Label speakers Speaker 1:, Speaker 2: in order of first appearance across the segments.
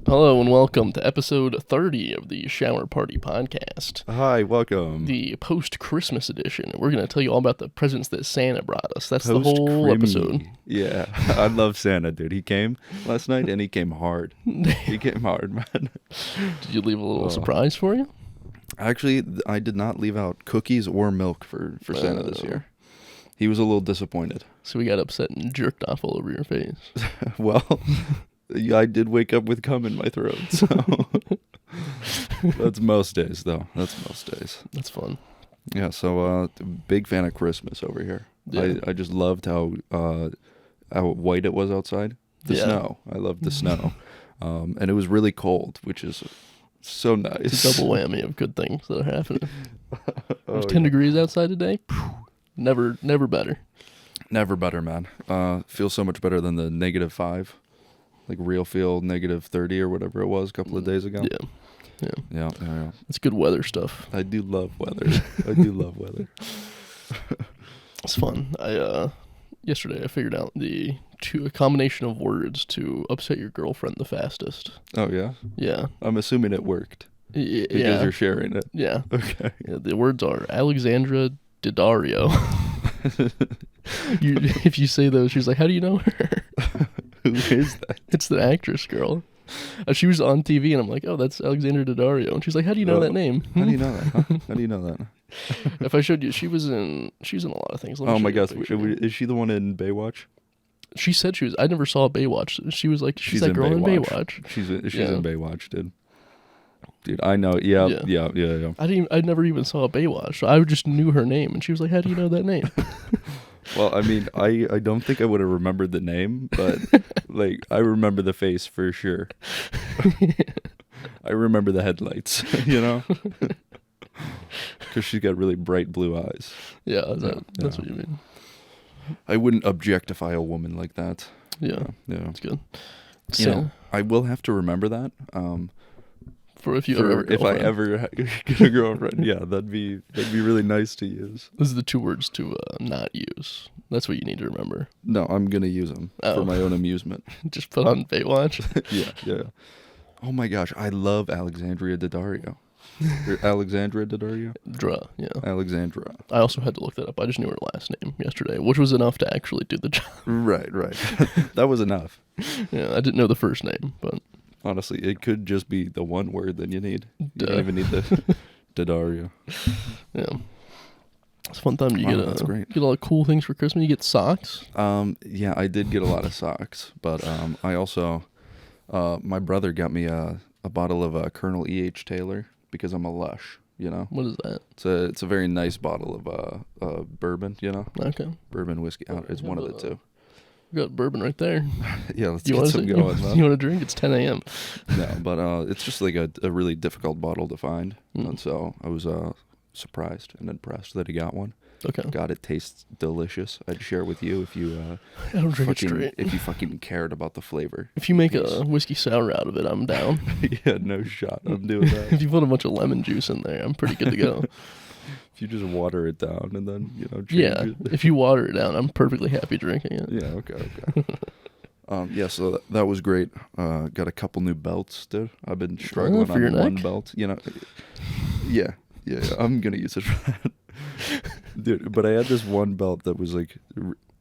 Speaker 1: Hello and welcome to episode 30 of the Shower Party Podcast,
Speaker 2: Hi, welcome.
Speaker 1: the post-Christmas edition. We're going to tell you all about the presents that Santa brought us. That's the whole
Speaker 2: Post-Crimmy.
Speaker 1: episode.
Speaker 2: Yeah, I love Santa, dude. He came last night and he came hard. He came hard, man.
Speaker 1: Did you leave a little surprise for you?
Speaker 2: Actually, I did not leave out cookies or milk for Santa this year. He was a little disappointed.
Speaker 1: So we got upset and jerked off all over your face.
Speaker 2: Well, yeah, I did wake up with cum in my throat, so that's most days, though. That's most days.
Speaker 1: That's fun.
Speaker 2: Yeah, so big fan of Christmas over here.
Speaker 1: Yeah.
Speaker 2: I just loved how white it was outside. The snow. I loved the snow. And it was really cold, which is so nice.
Speaker 1: It's a double whammy of good things that are happening. It was 10
Speaker 2: yeah.
Speaker 1: degrees outside today. Never better.
Speaker 2: Never better, man. Feels so much better than the -5. Like real feel -30 or whatever it was a couple of days ago. Yeah.
Speaker 1: It's good weather stuff.
Speaker 2: I do love weather. I do love weather.
Speaker 1: It's fun. Yesterday I figured out a combination of words to upset your girlfriend the fastest.
Speaker 2: Oh, yeah?
Speaker 1: Yeah.
Speaker 2: I'm assuming it worked because
Speaker 1: Yeah.
Speaker 2: you're sharing it.
Speaker 1: Yeah.
Speaker 2: Okay.
Speaker 1: Yeah, the words are Alexandra Daddario. If you say those, she's like, "How do you know her?"
Speaker 2: Who is that?
Speaker 1: It's the actress girl. She was on TV, and I'm like, "Oh, that's Alexandra Daddario." And she's like, "How do you know that name?"
Speaker 2: How do you know that? Huh? How do you know that?
Speaker 1: If I showed you, she's in a lot of things. Let me
Speaker 2: Oh
Speaker 1: show
Speaker 2: my
Speaker 1: you a
Speaker 2: gosh,
Speaker 1: picture.
Speaker 2: is she the one in Baywatch?
Speaker 1: She said she was. I never saw Baywatch. She was like, she's that
Speaker 2: in
Speaker 1: girl in
Speaker 2: Baywatch.
Speaker 1: Baywatch.
Speaker 2: She's
Speaker 1: Yeah.
Speaker 2: in Baywatch, dude. Dude, I know. Yeah.
Speaker 1: I never even saw Baywatch. So I just knew her name, and she was like, "How do you know that name?"
Speaker 2: Well, I mean, I don't think I would have remembered the name, but like I remember the face for sure. I remember the headlights, you know, because she's got really bright blue eyes.
Speaker 1: Yeah, that's what you mean.
Speaker 2: I wouldn't objectify a woman like that.
Speaker 1: Yeah,
Speaker 2: Yeah.
Speaker 1: that's good.
Speaker 2: You
Speaker 1: So,
Speaker 2: know, I will have to remember that.
Speaker 1: if
Speaker 2: I ever get a girlfriend, yeah, that'd be really nice to use.
Speaker 1: This is the 2 words to not use. That's what you need to remember.
Speaker 2: No, I'm gonna use them for my own amusement.
Speaker 1: Just put on Baywatch.
Speaker 2: Yeah. Oh my gosh, I love Alexandria Daddario. Or Alexandra Daddario?
Speaker 1: Yeah.
Speaker 2: Alexandra.
Speaker 1: I also had to look that up. I just knew her last name yesterday, which was enough to actually do the job.
Speaker 2: Right. That was enough.
Speaker 1: Yeah, I didn't know the first name, but
Speaker 2: Honestly, it could just be the one word that you need. You
Speaker 1: Duh.
Speaker 2: don't even need the Daddario.
Speaker 1: yeah. It's a fun time. You
Speaker 2: Wow, that's great.
Speaker 1: get a lot of cool things for Christmas. You get socks.
Speaker 2: Yeah, I did get a lot of socks, but I also, my brother got me a bottle of Colonel E.H. Taylor because I'm a lush, you know?
Speaker 1: What is that?
Speaker 2: It's a very nice bottle of bourbon, you know?
Speaker 1: Okay.
Speaker 2: Bourbon whiskey. It's one of the two.
Speaker 1: We got bourbon right there.
Speaker 2: Yeah, let's
Speaker 1: You
Speaker 2: get
Speaker 1: want
Speaker 2: some
Speaker 1: to
Speaker 2: going, man.
Speaker 1: You want to drink? It's 10 a.m.
Speaker 2: No, but it's just like a really difficult bottle to find, and so I was surprised and impressed that he got one.
Speaker 1: Okay.
Speaker 2: God, it tastes delicious. I'd share it with you if you
Speaker 1: I don't drink it straight.
Speaker 2: if you fucking cared about the flavor.
Speaker 1: If you make a whiskey sour out of it, I'm down.
Speaker 2: Yeah, no shot. I'm doing that.
Speaker 1: If you put a bunch of lemon juice in there, I'm pretty good to go.
Speaker 2: If you just water it down and then change
Speaker 1: Yeah,
Speaker 2: it.
Speaker 1: if you water it down, I'm perfectly happy drinking it.
Speaker 2: Yeah. Okay. Yeah, so that was great. Got a couple new belts, dude. I've been struggling
Speaker 1: for your
Speaker 2: on one
Speaker 1: neck?
Speaker 2: belt. You know, yeah. I'm gonna use it for that, dude. But I had this one belt that was like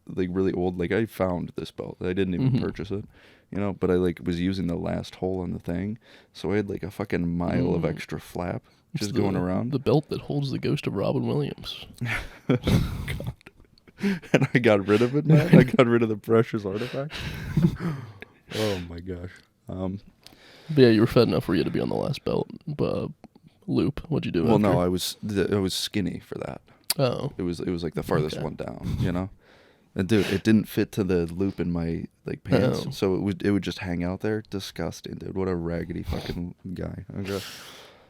Speaker 2: really old. Like I found this belt. I didn't even purchase it, you know. But I was using the last hole on the thing, so I had like a fucking mile of extra flap just going around.
Speaker 1: The belt that holds the ghost of Robin Williams.
Speaker 2: God. And I got rid of it, man. I got rid of the precious artifact. Oh my gosh.
Speaker 1: But yeah, you were fed enough for you to be on the last belt loop. What'd you do?
Speaker 2: Well,
Speaker 1: after?
Speaker 2: no, I was skinny for that.
Speaker 1: Oh.
Speaker 2: It was like the farthest
Speaker 1: Okay.
Speaker 2: one down, you know. And dude, it didn't fit to the loop in my pants,
Speaker 1: Oh.
Speaker 2: so it would just hang out there. Disgusting, dude. What a raggedy fucking guy.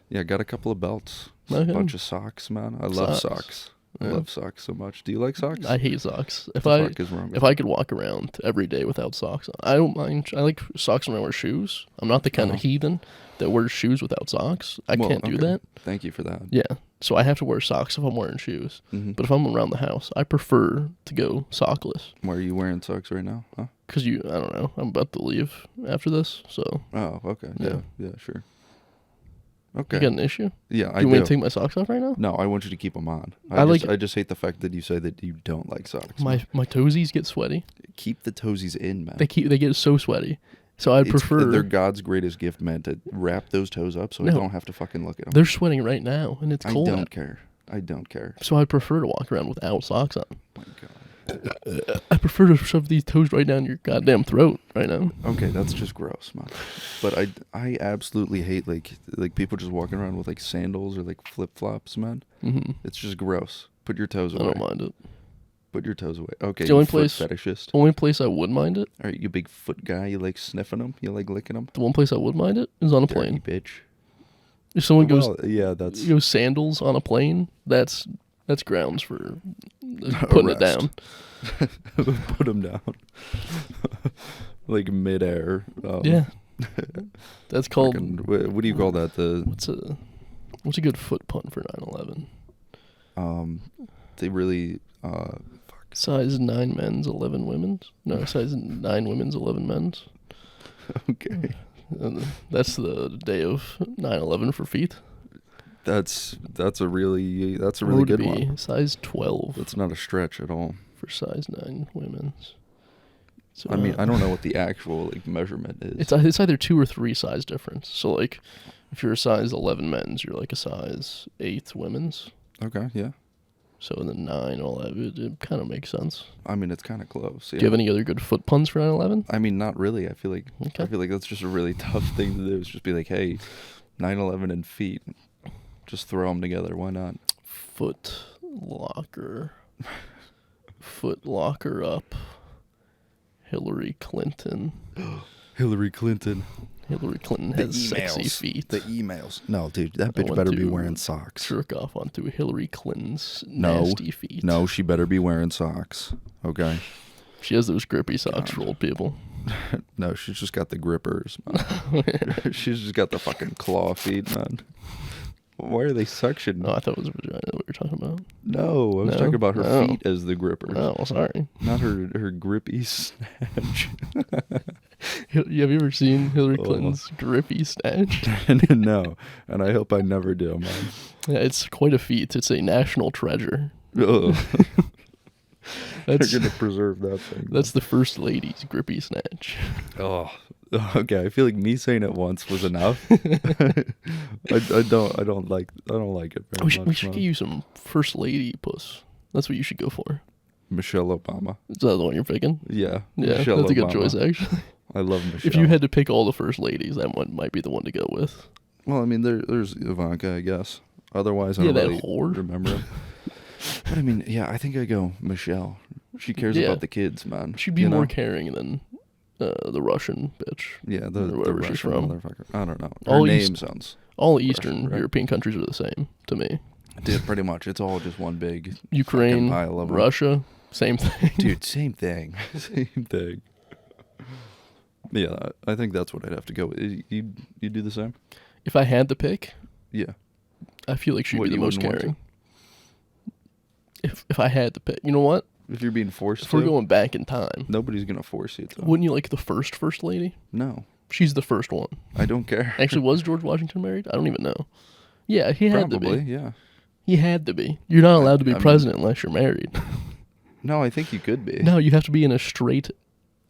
Speaker 2: Yeah, got a couple of belts, a
Speaker 1: Okay.
Speaker 2: bunch of socks, man. I love
Speaker 1: Socks.
Speaker 2: socks. I
Speaker 1: Yeah.
Speaker 2: love socks so much. Do you like socks?
Speaker 1: I hate socks.
Speaker 2: What the fuck is wrong with
Speaker 1: If I could walk around every day without socks on, I don't mind. I like socks when I wear shoes. I'm not the kind of heathen that wears shoes without socks. I
Speaker 2: Well,
Speaker 1: can't do
Speaker 2: okay.
Speaker 1: that.
Speaker 2: Thank you for that.
Speaker 1: Yeah. So I have to wear socks if I'm wearing shoes.
Speaker 2: Mm-hmm.
Speaker 1: But if I'm around the house, I prefer to go sockless.
Speaker 2: Why are you wearing socks right now? Huh?
Speaker 1: Because I don't know, I'm about to leave after this. So,
Speaker 2: Oh, okay.
Speaker 1: Yeah.
Speaker 2: Yeah, sure.
Speaker 1: you
Speaker 2: Okay.
Speaker 1: got an issue?
Speaker 2: Yeah, I
Speaker 1: Do you want me
Speaker 2: do.
Speaker 1: to take my socks off right now?
Speaker 2: No, I want you to keep them on.
Speaker 1: I
Speaker 2: I just hate the fact that you say that you don't like socks.
Speaker 1: My toesies get sweaty.
Speaker 2: Keep the toesies in, man.
Speaker 1: They get so sweaty. So I prefer.
Speaker 2: They're God's greatest gift, man, to wrap those toes up so I
Speaker 1: No.
Speaker 2: don't have to fucking look at them.
Speaker 1: They're sweating right now, and it's
Speaker 2: I
Speaker 1: cold
Speaker 2: don't
Speaker 1: out.
Speaker 2: care. I don't care.
Speaker 1: So I prefer to walk around without socks on.
Speaker 2: My God.
Speaker 1: I prefer to shove these toes right down your goddamn throat right now.
Speaker 2: Okay, that's just gross, man. But I absolutely hate like people just walking around with like sandals or like flip flops, man.
Speaker 1: Mm-hmm.
Speaker 2: It's just gross. Put your toes
Speaker 1: I
Speaker 2: away.
Speaker 1: don't mind it.
Speaker 2: Put your toes away. Okay,
Speaker 1: The only
Speaker 2: you foot
Speaker 1: place-
Speaker 2: fetishist.
Speaker 1: Only place I would mind it,
Speaker 2: All right, you big foot guy. You like sniffing them. You like licking them.
Speaker 1: the one place I would mind it is on a plane.
Speaker 2: Bitch.
Speaker 1: If someone goes
Speaker 2: Yeah, that's
Speaker 1: sandals on a plane, that's grounds for putting it
Speaker 2: Arrest.
Speaker 1: down.
Speaker 2: put them down. Like midair.
Speaker 1: Yeah. That's called
Speaker 2: fucking- what do you call that? The
Speaker 1: what's a good foot pun for 9/11?
Speaker 2: they really
Speaker 1: Size 9 men's, 11 women's. No, size 9 women's, 11 men's.
Speaker 2: okay.
Speaker 1: And that's the day of 9/11 for feet.
Speaker 2: That's a really
Speaker 1: Or
Speaker 2: good
Speaker 1: would it be
Speaker 2: one.
Speaker 1: size 12
Speaker 2: That's not a stretch at all.
Speaker 1: for size 9 women's. So,
Speaker 2: I mean, I don't know what the actual like measurement is.
Speaker 1: It's either 2 or 3 size difference. So like, if you're a size 11 men's, you're like a size 8 women's.
Speaker 2: Okay, yeah.
Speaker 1: So then 9, 11, it kind of makes sense.
Speaker 2: I mean, it's kind of close. Yeah.
Speaker 1: Do you have any other good foot puns for 9/11?
Speaker 2: I mean, not really. I feel like that's just a really tough thing to do. Is just be like, hey, 9/11 and feet, just throw them together. Why not?
Speaker 1: Foot locker up. Hillary Clinton.
Speaker 2: Hillary Clinton.
Speaker 1: Hillary Clinton has sexy feet.
Speaker 2: The emails. No, dude, that
Speaker 1: I
Speaker 2: bitch
Speaker 1: want
Speaker 2: better be
Speaker 1: to
Speaker 2: wearing socks.
Speaker 1: Jerk off onto Hillary Clinton's
Speaker 2: No.
Speaker 1: nasty feet.
Speaker 2: No, she better be wearing socks. Okay.
Speaker 1: She has those grippy socks for old people.
Speaker 2: No, she's just got the grippers, man. She's just got the fucking claw feet, man. Why are they suction?
Speaker 1: Oh, I thought it was vagina that we were talking about.
Speaker 2: No, I was
Speaker 1: No?
Speaker 2: talking about her
Speaker 1: Oh.
Speaker 2: feet as the grippers.
Speaker 1: Oh, sorry.
Speaker 2: Not her grippy snatch.
Speaker 1: Have you ever seen Hillary
Speaker 2: Oh.
Speaker 1: Clinton's grippy snatch?
Speaker 2: No, and I hope I never do, man.
Speaker 1: Yeah, it's quite a feat. It's a national treasure.
Speaker 2: Ugh.
Speaker 1: That's
Speaker 2: They're gonna preserve that thing.
Speaker 1: that's the first lady's grippy snatch.
Speaker 2: Oh, okay. I feel like me saying it once was enough. I don't like it very
Speaker 1: We
Speaker 2: much.
Speaker 1: should
Speaker 2: man.
Speaker 1: get you some first lady puss. That's what you should go for.
Speaker 2: Michelle Obama.
Speaker 1: Is that the one you're picking?
Speaker 2: Yeah,
Speaker 1: Yeah,
Speaker 2: Michelle
Speaker 1: that's a good
Speaker 2: Obama.
Speaker 1: choice, actually.
Speaker 2: I love Michelle.
Speaker 1: If you had to pick all the first ladies, that one might be the one to go with.
Speaker 2: well, I mean, there's Ivanka, I guess. Otherwise, I
Speaker 1: Yeah,
Speaker 2: don't
Speaker 1: that
Speaker 2: really
Speaker 1: whore.
Speaker 2: remember it. But I mean, yeah, I think I go Michelle. She cares
Speaker 1: Yeah.
Speaker 2: about the kids, man.
Speaker 1: She'd be
Speaker 2: You
Speaker 1: more
Speaker 2: know?
Speaker 1: caring than the Russian bitch.
Speaker 2: Yeah,
Speaker 1: or
Speaker 2: the
Speaker 1: wherever she's
Speaker 2: Russian
Speaker 1: from.
Speaker 2: motherfucker. I don't know. Her
Speaker 1: All
Speaker 2: name
Speaker 1: East-
Speaker 2: sounds.
Speaker 1: All Eastern
Speaker 2: right?
Speaker 1: European countries are the same to me.
Speaker 2: Dude, pretty much. It's all just one big
Speaker 1: Ukraine,
Speaker 2: pile of 'em.
Speaker 1: Russia, same thing.
Speaker 2: Dude, same thing. Same thing. Yeah, I think that's what I'd have to go with. You do the same?
Speaker 1: If I had to pick,
Speaker 2: Yeah.
Speaker 1: I feel like she'd
Speaker 2: What,
Speaker 1: be the
Speaker 2: you
Speaker 1: most
Speaker 2: wouldn't want
Speaker 1: caring. If I had to pick, you know what?
Speaker 2: If you're being forced
Speaker 1: If
Speaker 2: to,
Speaker 1: we're going back in time,
Speaker 2: nobody's going to force you to.
Speaker 1: wouldn't you like the first lady?
Speaker 2: No,
Speaker 1: She's the first one.
Speaker 2: I don't care.
Speaker 1: Actually, was George Washington married? I don't even know. Yeah, he had
Speaker 2: Probably,
Speaker 1: to be.
Speaker 2: yeah.
Speaker 1: He had to be. You're not allowed to be
Speaker 2: I mean-
Speaker 1: president unless you're married.
Speaker 2: No, I think you could be.
Speaker 1: No, you have to be in a straight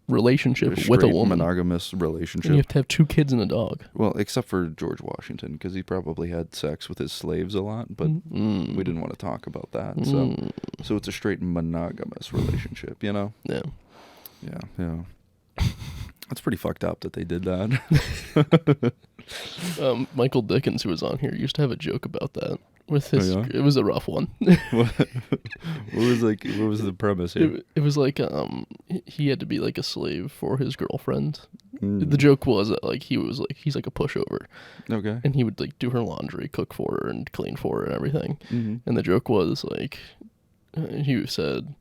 Speaker 1: relationship with a
Speaker 2: straight
Speaker 1: woman.
Speaker 2: monogamous
Speaker 1: And you
Speaker 2: relationship.
Speaker 1: have to have 2 kids and a dog.
Speaker 2: Well, except for George Washington, because he probably had sex with his slaves a lot, but we didn't want to talk about that. So it's a straight monogamous relationship, you know?
Speaker 1: Yeah.
Speaker 2: Yeah. That's pretty fucked up that they did that.
Speaker 1: Michael Dickens, who was on here, used to have a joke about that. With his,
Speaker 2: yeah?
Speaker 1: It was a rough one.
Speaker 2: What was the premise here?
Speaker 1: It was like he had to be like a slave for his girlfriend.
Speaker 2: Mm.
Speaker 1: The joke was that like he's like a pushover,
Speaker 2: Okay.
Speaker 1: and he would like do her laundry, cook for her, and clean for her and everything.
Speaker 2: Mhm.
Speaker 1: And the joke was like he said,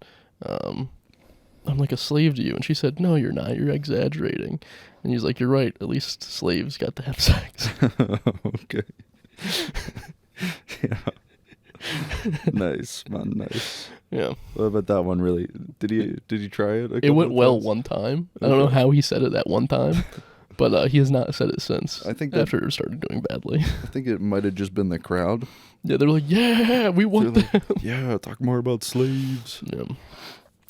Speaker 1: I'm like a slave to you. And she said, no, you're not. You're exaggerating. And he's like, you're right. At least slaves got to have sex.
Speaker 2: Okay. Yeah. Nice, man. Nice.
Speaker 1: Yeah.
Speaker 2: What about that one? Really? Did he try it?
Speaker 1: It went well one time. I don't know how he said it that one time, but he has not said it since.
Speaker 2: I think
Speaker 1: after it started doing badly.
Speaker 2: I think it might have just been the crowd.
Speaker 1: Yeah, they're like, yeah, we want them.
Speaker 2: Like, yeah, talk more about slaves.
Speaker 1: Yeah.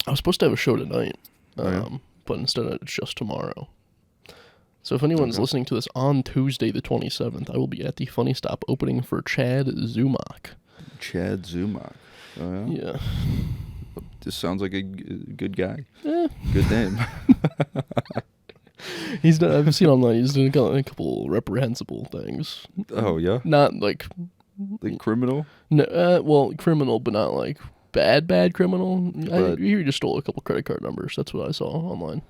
Speaker 1: I was supposed to have a show tonight,
Speaker 2: Yeah.
Speaker 1: but instead it's just tomorrow. So if anyone's listening to this on Tuesday the 27th, I will be at the Funny Stop opening for Chad Zumock.
Speaker 2: Chad Zumock. Oh, yeah?
Speaker 1: Yeah.
Speaker 2: This sounds like a good guy.
Speaker 1: Eh.
Speaker 2: Good name.
Speaker 1: He's done, I've seen online, he's done a couple reprehensible things.
Speaker 2: Oh, yeah?
Speaker 1: Not like...
Speaker 2: Like criminal?
Speaker 1: No, well, criminal, but not like bad criminal. He just stole a couple credit card numbers. That's what I saw online.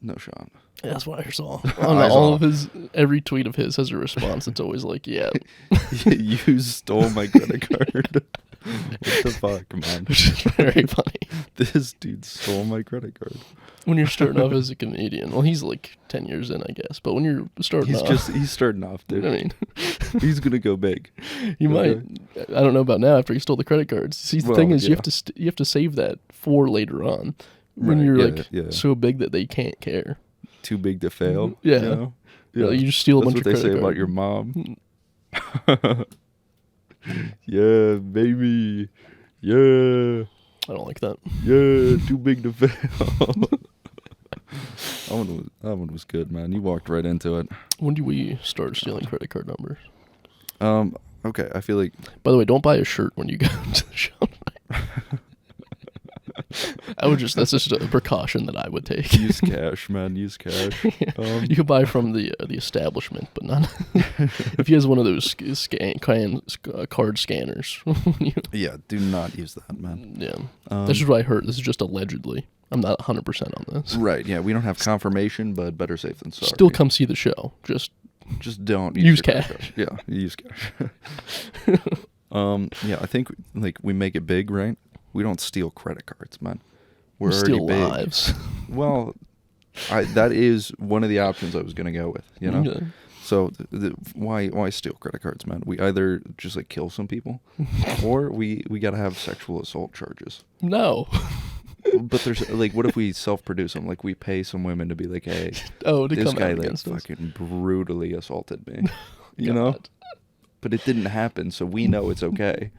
Speaker 2: No shot.
Speaker 1: Yeah, that's what I saw. Of his, every tweet of his has a response. It's always like, yeah.
Speaker 2: You stole my credit card. What the fuck, man?
Speaker 1: Which is very funny.
Speaker 2: This dude stole my credit card.
Speaker 1: When you're starting off as a comedian, well, he's like 10 years in, I guess. But when you're starting off,
Speaker 2: he's starting off, dude.
Speaker 1: I mean,
Speaker 2: he's gonna go big.
Speaker 1: He might. I don't know about now after he stole the credit cards. See, the thing is,
Speaker 2: yeah.
Speaker 1: you have to save that for later on when
Speaker 2: Right,
Speaker 1: you're so big that they can't care.
Speaker 2: Too big to fail.
Speaker 1: Yeah.
Speaker 2: You know?
Speaker 1: Yeah. You just steal a bunch of credit
Speaker 2: credit
Speaker 1: cards.
Speaker 2: That's what they say about your mom. Yeah, baby. Yeah.
Speaker 1: I don't like that.
Speaker 2: Yeah, too big to fail. That one was good, man. You walked right into it.
Speaker 1: When do we start stealing credit card numbers?
Speaker 2: Okay, I feel like...
Speaker 1: By the way, don't buy a shirt when you go to the show tonight. That's just a precaution that I would take.
Speaker 2: Use cash, man. Use cash.
Speaker 1: Yeah. You can buy from the establishment, but not if he has one of those card scanners.
Speaker 2: Yeah, do not use that, man.
Speaker 1: Yeah, this is what I heard. This is just allegedly. I'm not 100% on this.
Speaker 2: Right, yeah, we don't have confirmation, but better safe than sorry.
Speaker 1: Still come see the show. Just
Speaker 2: don't
Speaker 1: use cash.
Speaker 2: Yeah, use cash. Yeah, I think like we make it big, right? We don't steal credit cards, man. We're already
Speaker 1: steal
Speaker 2: big.
Speaker 1: lives.
Speaker 2: Well, that is one of the options I was gonna go with, you know.
Speaker 1: Yeah.
Speaker 2: So why steal credit cards, man? We either just like kill some people, or we gotta have sexual assault charges.
Speaker 1: No.
Speaker 2: But there's like, what if we self-produce them? Like we pay some women to be like, hey,
Speaker 1: to
Speaker 2: this
Speaker 1: come
Speaker 2: guy
Speaker 1: out
Speaker 2: like
Speaker 1: against us.
Speaker 2: fucking brutally assaulted me, you know. But it didn't happen, so we know it's okay.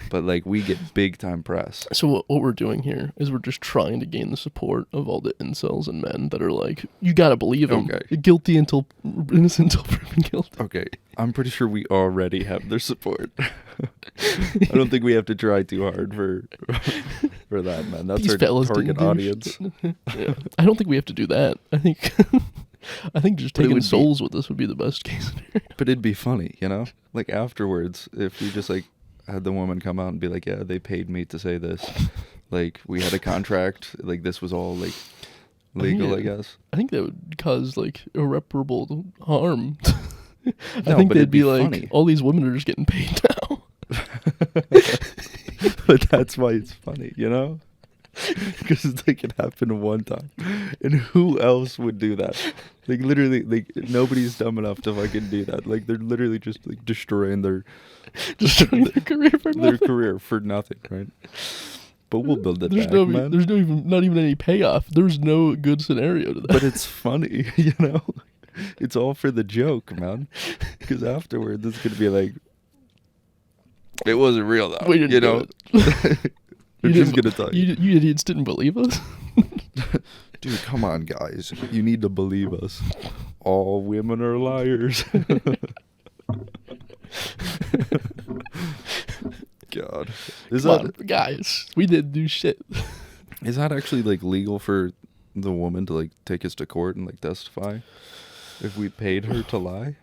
Speaker 2: But like we get big time press.
Speaker 1: So what we're doing here is we're just trying to gain the support of all the incels and men that are like, you gotta believe him.
Speaker 2: Okay.
Speaker 1: Guilty until innocent until proven guilty.
Speaker 2: Okay, I'm pretty sure we already have their support. I don't think we have to try too hard for that, man. That's
Speaker 1: These
Speaker 2: our
Speaker 1: fellas
Speaker 2: target
Speaker 1: didn't do
Speaker 2: audience.
Speaker 1: Yeah. I don't think we have to do that. I think just taking souls with us would be the best case scenario.
Speaker 2: But it'd be funny, you know? Like afterwards, if we just like had the woman come out and be like, yeah, they paid me to say this. Like we had a contract, like this was all like legal, I guess.
Speaker 1: I think that would cause like irreparable harm. I
Speaker 2: No,
Speaker 1: think
Speaker 2: but
Speaker 1: they'd
Speaker 2: it'd be
Speaker 1: like,
Speaker 2: funny.
Speaker 1: all these women are just getting paid now.
Speaker 2: But that's why it's funny, you know? Because it's like it happened one time. And who else would do that? Like literally, like nobody's dumb enough to fucking do that. Like they're literally just like destroying their
Speaker 1: career for nothing.
Speaker 2: Their career for nothing, right? But we'll build it back, man.
Speaker 1: There's not even any payoff. There's no good scenario to that.
Speaker 2: But it's funny, you know? It's all for the joke, man. Because afterwards, it's going to be like, it wasn't real, though.
Speaker 1: We didn't
Speaker 2: you
Speaker 1: do
Speaker 2: know?
Speaker 1: it.
Speaker 2: They're just going to tell you.
Speaker 1: You idiots didn't believe us?
Speaker 2: Dude, come on, guys. You need to believe us. All women are liars. God.
Speaker 1: Guys, we didn't do shit.
Speaker 2: Is that actually like legal for the woman to like take us to court and like testify if we paid her to lie?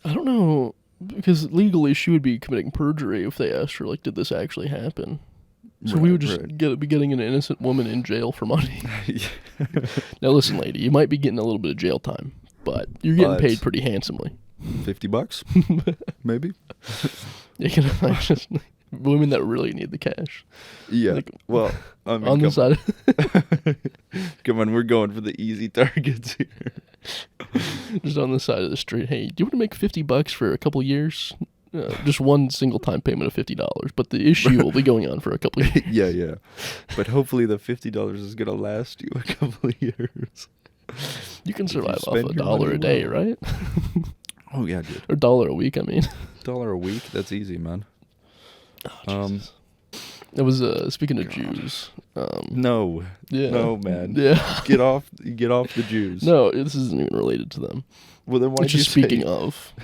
Speaker 1: I don't know, because legally she would be committing perjury if they asked her like, did this actually happen? So we would just be getting an innocent woman in jail for money. Now listen, lady, you might be getting a little bit of jail time, but you're getting paid pretty handsomely.
Speaker 2: $50, maybe.
Speaker 1: You can just women that really need the cash.
Speaker 2: Yeah.
Speaker 1: Like,
Speaker 2: well, I mean,
Speaker 1: on the side.
Speaker 2: Come on, we're going for the easy targets here.
Speaker 1: Just on the side of the street. Hey, do you want to make $50 for a couple years? Just one single time payment of $50, but the issue will be going on for a couple of years.
Speaker 2: Yeah. But hopefully the $50 is gonna last you a couple of years.
Speaker 1: You can survive off
Speaker 2: spend your
Speaker 1: $1 a day,
Speaker 2: well.
Speaker 1: right?
Speaker 2: Oh yeah, dude.
Speaker 1: Or $1 a week, I mean.
Speaker 2: $1 a week? That's easy, man.
Speaker 1: Oh, it was speaking of
Speaker 2: God.
Speaker 1: Jews.
Speaker 2: No.
Speaker 1: Yeah.
Speaker 2: No, man.
Speaker 1: Yeah.
Speaker 2: Get off the Jews.
Speaker 1: No, this isn't even related to them.
Speaker 2: Well, then why
Speaker 1: It's
Speaker 2: did you
Speaker 1: just speaking
Speaker 2: say...
Speaker 1: of.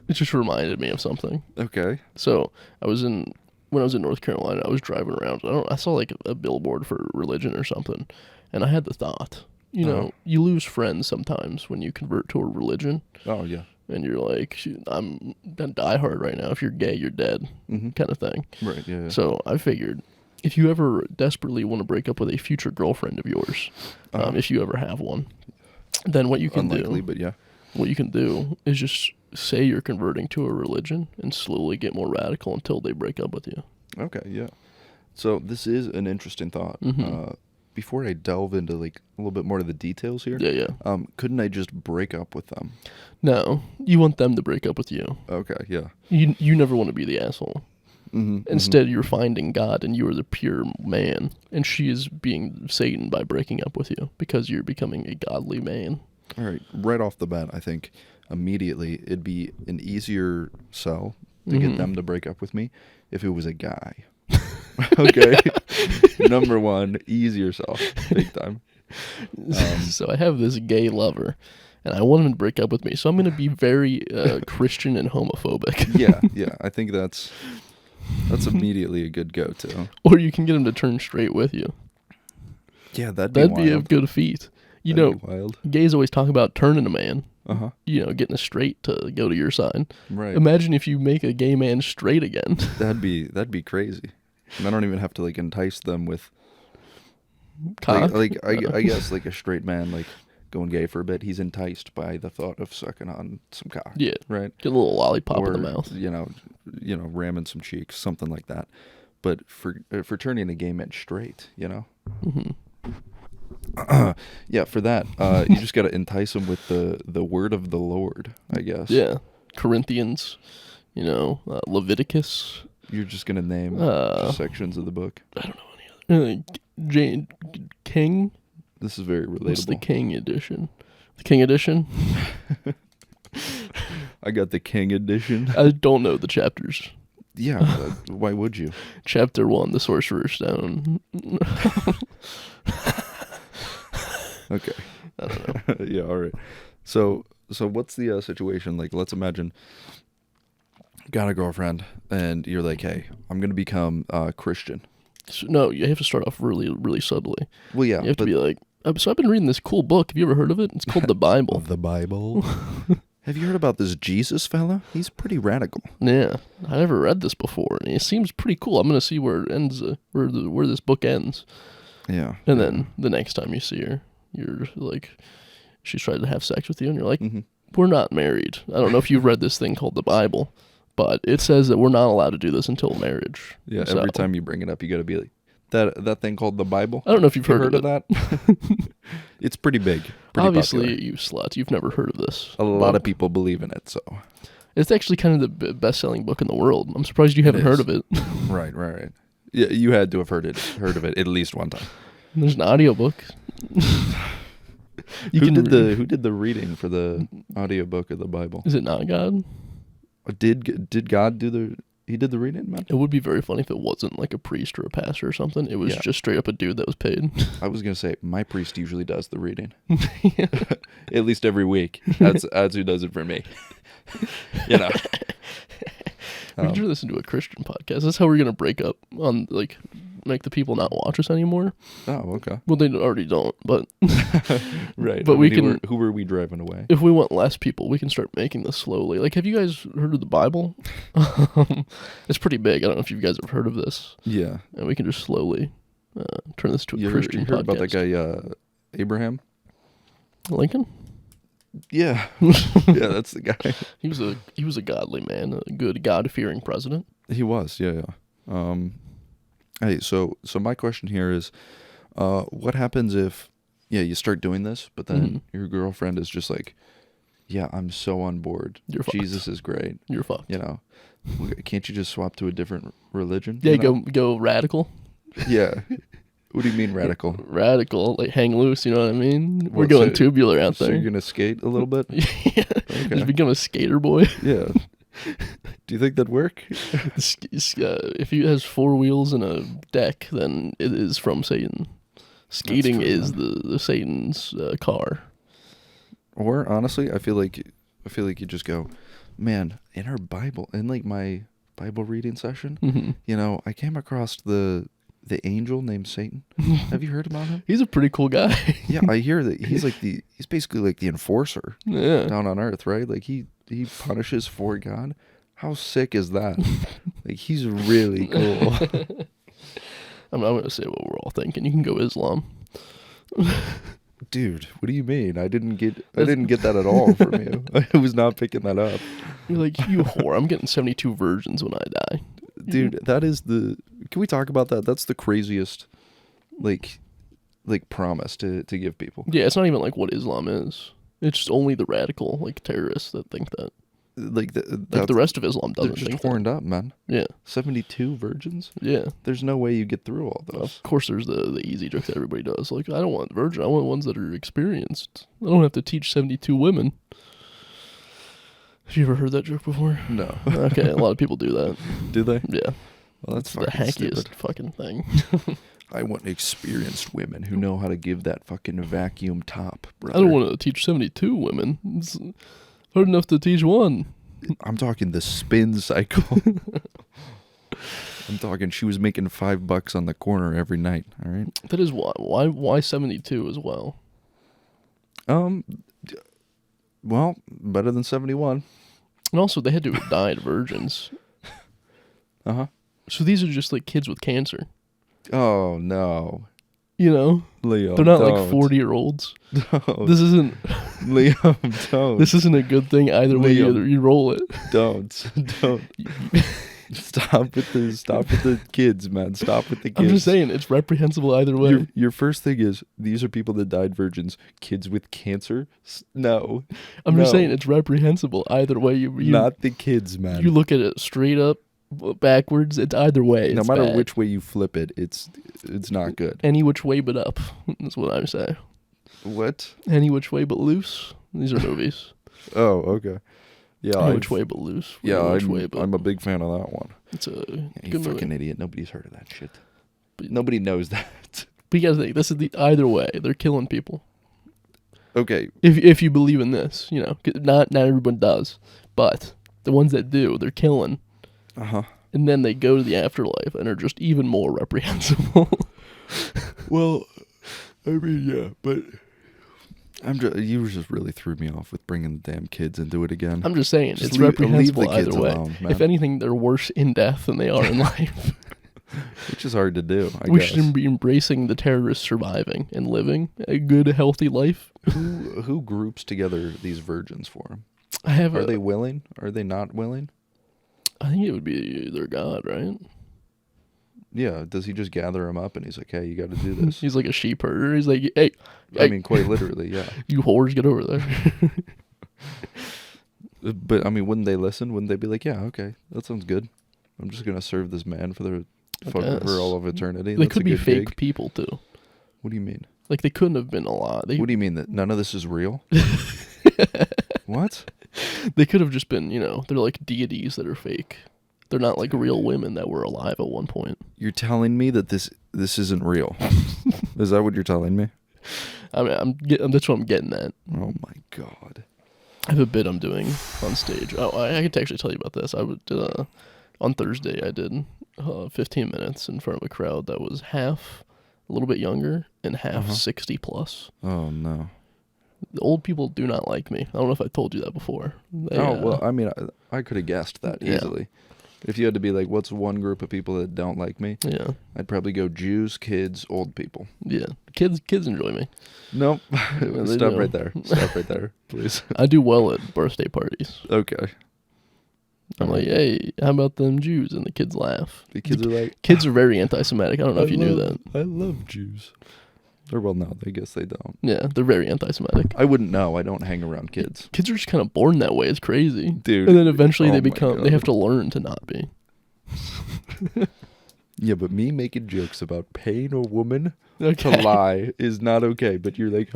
Speaker 1: It just reminded me of something.
Speaker 2: Okay.
Speaker 1: So when I was in North Carolina, I was driving around. I saw like a billboard for religion or something, and I had the thought, you lose friends sometimes when you convert to a religion.
Speaker 2: Oh yeah.
Speaker 1: And you're like, I'm diehard right now. If you're gay, you're dead, kind of thing.
Speaker 2: Right. Yeah.
Speaker 1: So I figured, if you ever desperately want to break up with a future girlfriend of yours, if you ever have one, then what you can
Speaker 2: Unlikely, but yeah.
Speaker 1: What you can do is just say you're converting to a religion and slowly get more radical until they break up with you.
Speaker 2: Okay. Yeah. So this is an interesting thought. Before I delve into like a little bit more of the details here, couldn't I just break up with them?
Speaker 1: No, you want them to break up with you.
Speaker 2: Okay, yeah.
Speaker 1: You never want to be the asshole. Instead, you're finding God, and you are the pure man, and she is being Satan by breaking up with you because you're becoming a godly man.
Speaker 2: All right, right off the bat, I think immediately it'd be an easier sell to get them to break up with me if it was a guy. Okay. Number one, easier sell, big time.
Speaker 1: So I have this gay lover, and I want him to break up with me. So I'm going to be very Christian and homophobic.
Speaker 2: Yeah. I think that's immediately a good go-to.
Speaker 1: Or you can get him to turn straight with you.
Speaker 2: Yeah, that'd
Speaker 1: be
Speaker 2: wild.
Speaker 1: a good feat.
Speaker 2: That'd be wild.
Speaker 1: Gays always talk about turning a man.
Speaker 2: Getting
Speaker 1: a straight to go to your side.
Speaker 2: Right.
Speaker 1: Imagine if you make a gay man straight again.
Speaker 2: That'd be crazy. And I don't even have to like entice them with
Speaker 1: cock.
Speaker 2: I guess like a straight man like going gay for a bit, he's enticed by the thought of sucking on some cock.
Speaker 1: Yeah.
Speaker 2: Right.
Speaker 1: Get a little lollipop in the mouth.
Speaker 2: Ramming some cheeks, something like that. But for turning a gay man straight, yeah, for that, you just got to entice them with the word of the Lord, I guess.
Speaker 1: Yeah. Corinthians, Leviticus.
Speaker 2: You're just going to name sections of the book.
Speaker 1: I don't know any other. King.
Speaker 2: This is very relatable.
Speaker 1: What's the King edition? The King edition?
Speaker 2: I got the King edition.
Speaker 1: I don't know the chapters.
Speaker 2: Yeah, why would you?
Speaker 1: Chapter 1, the Sorcerer's Stone.
Speaker 2: Okay.
Speaker 1: I don't know.
Speaker 2: Yeah, all right. So what's the situation? Like, let's imagine got a girlfriend, and you're like, hey, I'm going to become Christian.
Speaker 1: So, no, you have to start off really, really subtly.
Speaker 2: Well, yeah.
Speaker 1: You have to be like, so I've been reading this cool book. Have you ever heard of it? It's called the Bible.
Speaker 2: The Bible? Have you heard about this Jesus fella? He's pretty radical.
Speaker 1: Yeah. I never read this before, and it seems pretty cool. I'm going to see where it ends, where this book ends.
Speaker 2: Yeah.
Speaker 1: And then the next time you see her, you're like, she's trying to have sex with you, and you're like, we're not married. I don't know if you've read this thing called the Bible, but it says that we're not allowed to do this until marriage.
Speaker 2: Yeah, so every time you bring it up, you got to be like, that thing called the Bible?
Speaker 1: I don't know if you've heard of
Speaker 2: that. It's pretty big. Pretty
Speaker 1: Obviously,
Speaker 2: popular.
Speaker 1: you sluts, you've never heard of this.
Speaker 2: A lot of people believe in it, so.
Speaker 1: It's actually kind of the best-selling book in the world. I'm surprised you haven't heard of it.
Speaker 2: Right. Yeah, you had to have heard of it at least one time.
Speaker 1: There's an audiobook.
Speaker 2: Who did the reading for the audiobook of the Bible?
Speaker 1: Is it not God?
Speaker 2: Did God do he did the reading, man?
Speaker 1: It would be very funny if it wasn't like a priest or a pastor or something. It was just straight up a dude that was paid.
Speaker 2: I was going to say, my priest usually does the reading. At least every week. That's who does it for me.
Speaker 1: We should listen to a Christian podcast. That's how we're going to break up on, like, make the people not watch us anymore.
Speaker 2: Oh, okay.
Speaker 1: Well, they already don't, but...
Speaker 2: Right.
Speaker 1: But
Speaker 2: who were we driving away?
Speaker 1: If we want less people, we can start making this slowly. Like, have you guys heard of the Bible? It's pretty big. I don't know if you guys have heard of this.
Speaker 2: Yeah.
Speaker 1: And we can just slowly turn this to a Christian podcast.
Speaker 2: You heard about that guy, Abraham?
Speaker 1: Lincoln?
Speaker 2: Yeah. Yeah, that's the guy.
Speaker 1: He was a godly man, a good God-fearing president.
Speaker 2: He was, yeah. Hey, so my question here is, what happens if, you start doing this, but then your girlfriend is just like, yeah, I'm so on board.
Speaker 1: You're fucked.
Speaker 2: Jesus is great.
Speaker 1: You're fucked.
Speaker 2: You know, can't you just swap to a different religion?
Speaker 1: Yeah,
Speaker 2: you know?
Speaker 1: go radical.
Speaker 2: Yeah. What do you mean radical?
Speaker 1: Radical, like hang loose, you know what I mean? We're going tubular out there.
Speaker 2: So you're going to skate a little bit?
Speaker 1: Yeah.
Speaker 2: Okay.
Speaker 1: Just become a skater boy.
Speaker 2: Yeah. Do you think that'd work?
Speaker 1: If he has 4 wheels and a deck, then it is from Satan. Skating is the Satan's car.
Speaker 2: Or honestly, I feel like you just go, man, in our Bible, in like my Bible reading session, you know, I came across the angel named Satan. Have you heard about him?
Speaker 1: He's a pretty cool guy.
Speaker 2: Yeah, I hear that he's basically like the enforcer down on earth, right? Like he punishes for God. How sick is that? Like he's really cool.
Speaker 1: I'm going to say what we're all thinking. You can go Islam.
Speaker 2: Dude, what do you mean? I didn't get that at all from you. I was not picking that up.
Speaker 1: You're like, you whore, I'm getting 72 virgins when I die.
Speaker 2: Dude, that is can we talk about that? That's the craziest like promise to give people.
Speaker 1: Yeah, it's not even like what Islam is. It's just only the radical, like terrorists that think that.
Speaker 2: Like
Speaker 1: the rest of Islam doesn't
Speaker 2: they're
Speaker 1: think
Speaker 2: just horned up, man.
Speaker 1: Yeah.
Speaker 2: 72 virgins?
Speaker 1: Yeah.
Speaker 2: There's no way you get through all those.
Speaker 1: Of course there's the easy joke that everybody does. Like, I don't want virgin, I want ones that are experienced. I don't have to teach 72 women. Have you ever heard that joke before?
Speaker 2: No.
Speaker 1: Okay, a lot of people do that.
Speaker 2: Do they?
Speaker 1: Yeah.
Speaker 2: Well, that's
Speaker 1: the
Speaker 2: fucking
Speaker 1: hackiest
Speaker 2: stupid.
Speaker 1: fucking thing.
Speaker 2: I want experienced women who know how to give that fucking vacuum top, brother.
Speaker 1: I don't want to teach 72 women. It's hard enough to teach one.
Speaker 2: I'm talking the spin cycle. I'm talking she was making $5 on the corner every night, all right?
Speaker 1: That is why 72 as well?
Speaker 2: Well, better than 71.
Speaker 1: And also they had to have died virgins.
Speaker 2: Uh-huh.
Speaker 1: So these are just like kids with cancer.
Speaker 2: Oh, no.
Speaker 1: You know?
Speaker 2: Liam,
Speaker 1: they're not
Speaker 2: don't.
Speaker 1: like 40-year-olds.
Speaker 2: No.
Speaker 1: This isn't
Speaker 2: Liam, don't.
Speaker 1: This isn't a good thing either way you roll it.
Speaker 2: Don't. Stop with the kids, man. Stop with the kids.
Speaker 1: I'm just saying, it's reprehensible either way.
Speaker 2: Your first thing is, these are people that died virgins. Kids with cancer? No.
Speaker 1: I'm just saying, it's reprehensible either way. You
Speaker 2: not the kids, man.
Speaker 1: You look at it straight up, backwards, it's either way.
Speaker 2: No matter
Speaker 1: bad.
Speaker 2: which way you flip it, it's not good.
Speaker 1: Any which way but up, is what I say.
Speaker 2: What?
Speaker 1: Any which way but loose. These are movies.
Speaker 2: Oh, okay. Yeah,
Speaker 1: Any which way but loose.
Speaker 2: Yeah, I'm a big fan of that one.
Speaker 1: It's a
Speaker 2: you
Speaker 1: good
Speaker 2: fucking
Speaker 1: movie.
Speaker 2: idiot. Nobody's heard of that shit. But nobody knows that.
Speaker 1: But you gotta think, this is either way. They're killing people.
Speaker 2: Okay.
Speaker 1: If you believe in this, you know, not everyone does, but the ones that do, they're killing.
Speaker 2: Uh-huh.
Speaker 1: And then they go to the afterlife and are just even more reprehensible.
Speaker 2: Well, I mean, yeah, but you just really threw me off with bringing the damn kids into it again.
Speaker 1: I'm just saying,
Speaker 2: just
Speaker 1: it's
Speaker 2: leave
Speaker 1: reprehensible
Speaker 2: the kids
Speaker 1: either way.
Speaker 2: alone, man.
Speaker 1: If anything, they're worse in death than they are in life.
Speaker 2: Which is hard to do, I
Speaker 1: We
Speaker 2: guess.
Speaker 1: should be embracing the terrorists surviving and living a good, healthy life.
Speaker 2: Who groups together these virgins for them? Are they willing? Are they not willing?
Speaker 1: I think it would be their God, right?
Speaker 2: Yeah. Does he just gather them up and he's like, hey, you got to do this?
Speaker 1: He's like a sheep herder. He's like, hey.
Speaker 2: I mean, quite literally, yeah.
Speaker 1: You whores, get over there.
Speaker 2: But, I mean, wouldn't they listen? Wouldn't they be like, yeah, okay, that sounds good. I'm just going to serve this man for all of eternity.
Speaker 1: They
Speaker 2: That's
Speaker 1: could
Speaker 2: a
Speaker 1: be
Speaker 2: good
Speaker 1: fake
Speaker 2: gig.
Speaker 1: people, too.
Speaker 2: What do you mean?
Speaker 1: Like, they couldn't have been alive.
Speaker 2: What do you mean that none of this is real? What?
Speaker 1: They could have just been, you know, they're like deities that are fake. They're not like real women that were alive at one point.
Speaker 2: You're telling me that this isn't real? Is that what you're telling me?
Speaker 1: I mean, that's what I'm getting at.
Speaker 2: Oh my God.
Speaker 1: I have a bit I'm doing on stage. Oh, I could actually tell you about this. On Thursday, I did 15 minutes in front of a crowd that was half a little bit younger and half 60 plus.
Speaker 2: Oh no.
Speaker 1: The old people do not like me. I don't know if I told you that before.
Speaker 2: Well, I mean, I could have guessed that easily. If you had to be like, what's one group of people that don't like me?
Speaker 1: Yeah.
Speaker 2: I'd probably go Jews, kids, old people.
Speaker 1: Yeah. Kids enjoy me.
Speaker 2: Nope.
Speaker 1: Yeah,
Speaker 2: Stop right there. Stop right there, please.
Speaker 1: I do well at birthday parties.
Speaker 2: Okay.
Speaker 1: I'm like, hey, how about them Jews? And the kids laugh.
Speaker 2: The kids are like...
Speaker 1: Kids are very anti-Semitic. I don't know if you knew that.
Speaker 2: I love Jews. Or, well, no, I guess they don't.
Speaker 1: Yeah, they're very anti-Semitic.
Speaker 2: I wouldn't know. I don't hang around kids.
Speaker 1: Kids are just kind of born that way. It's crazy.
Speaker 2: Dude.
Speaker 1: And then eventually
Speaker 2: oh
Speaker 1: they have to learn to not be.
Speaker 2: Yeah, but me making jokes about paying a woman
Speaker 1: Okay.
Speaker 2: to lie is not okay. But you're like,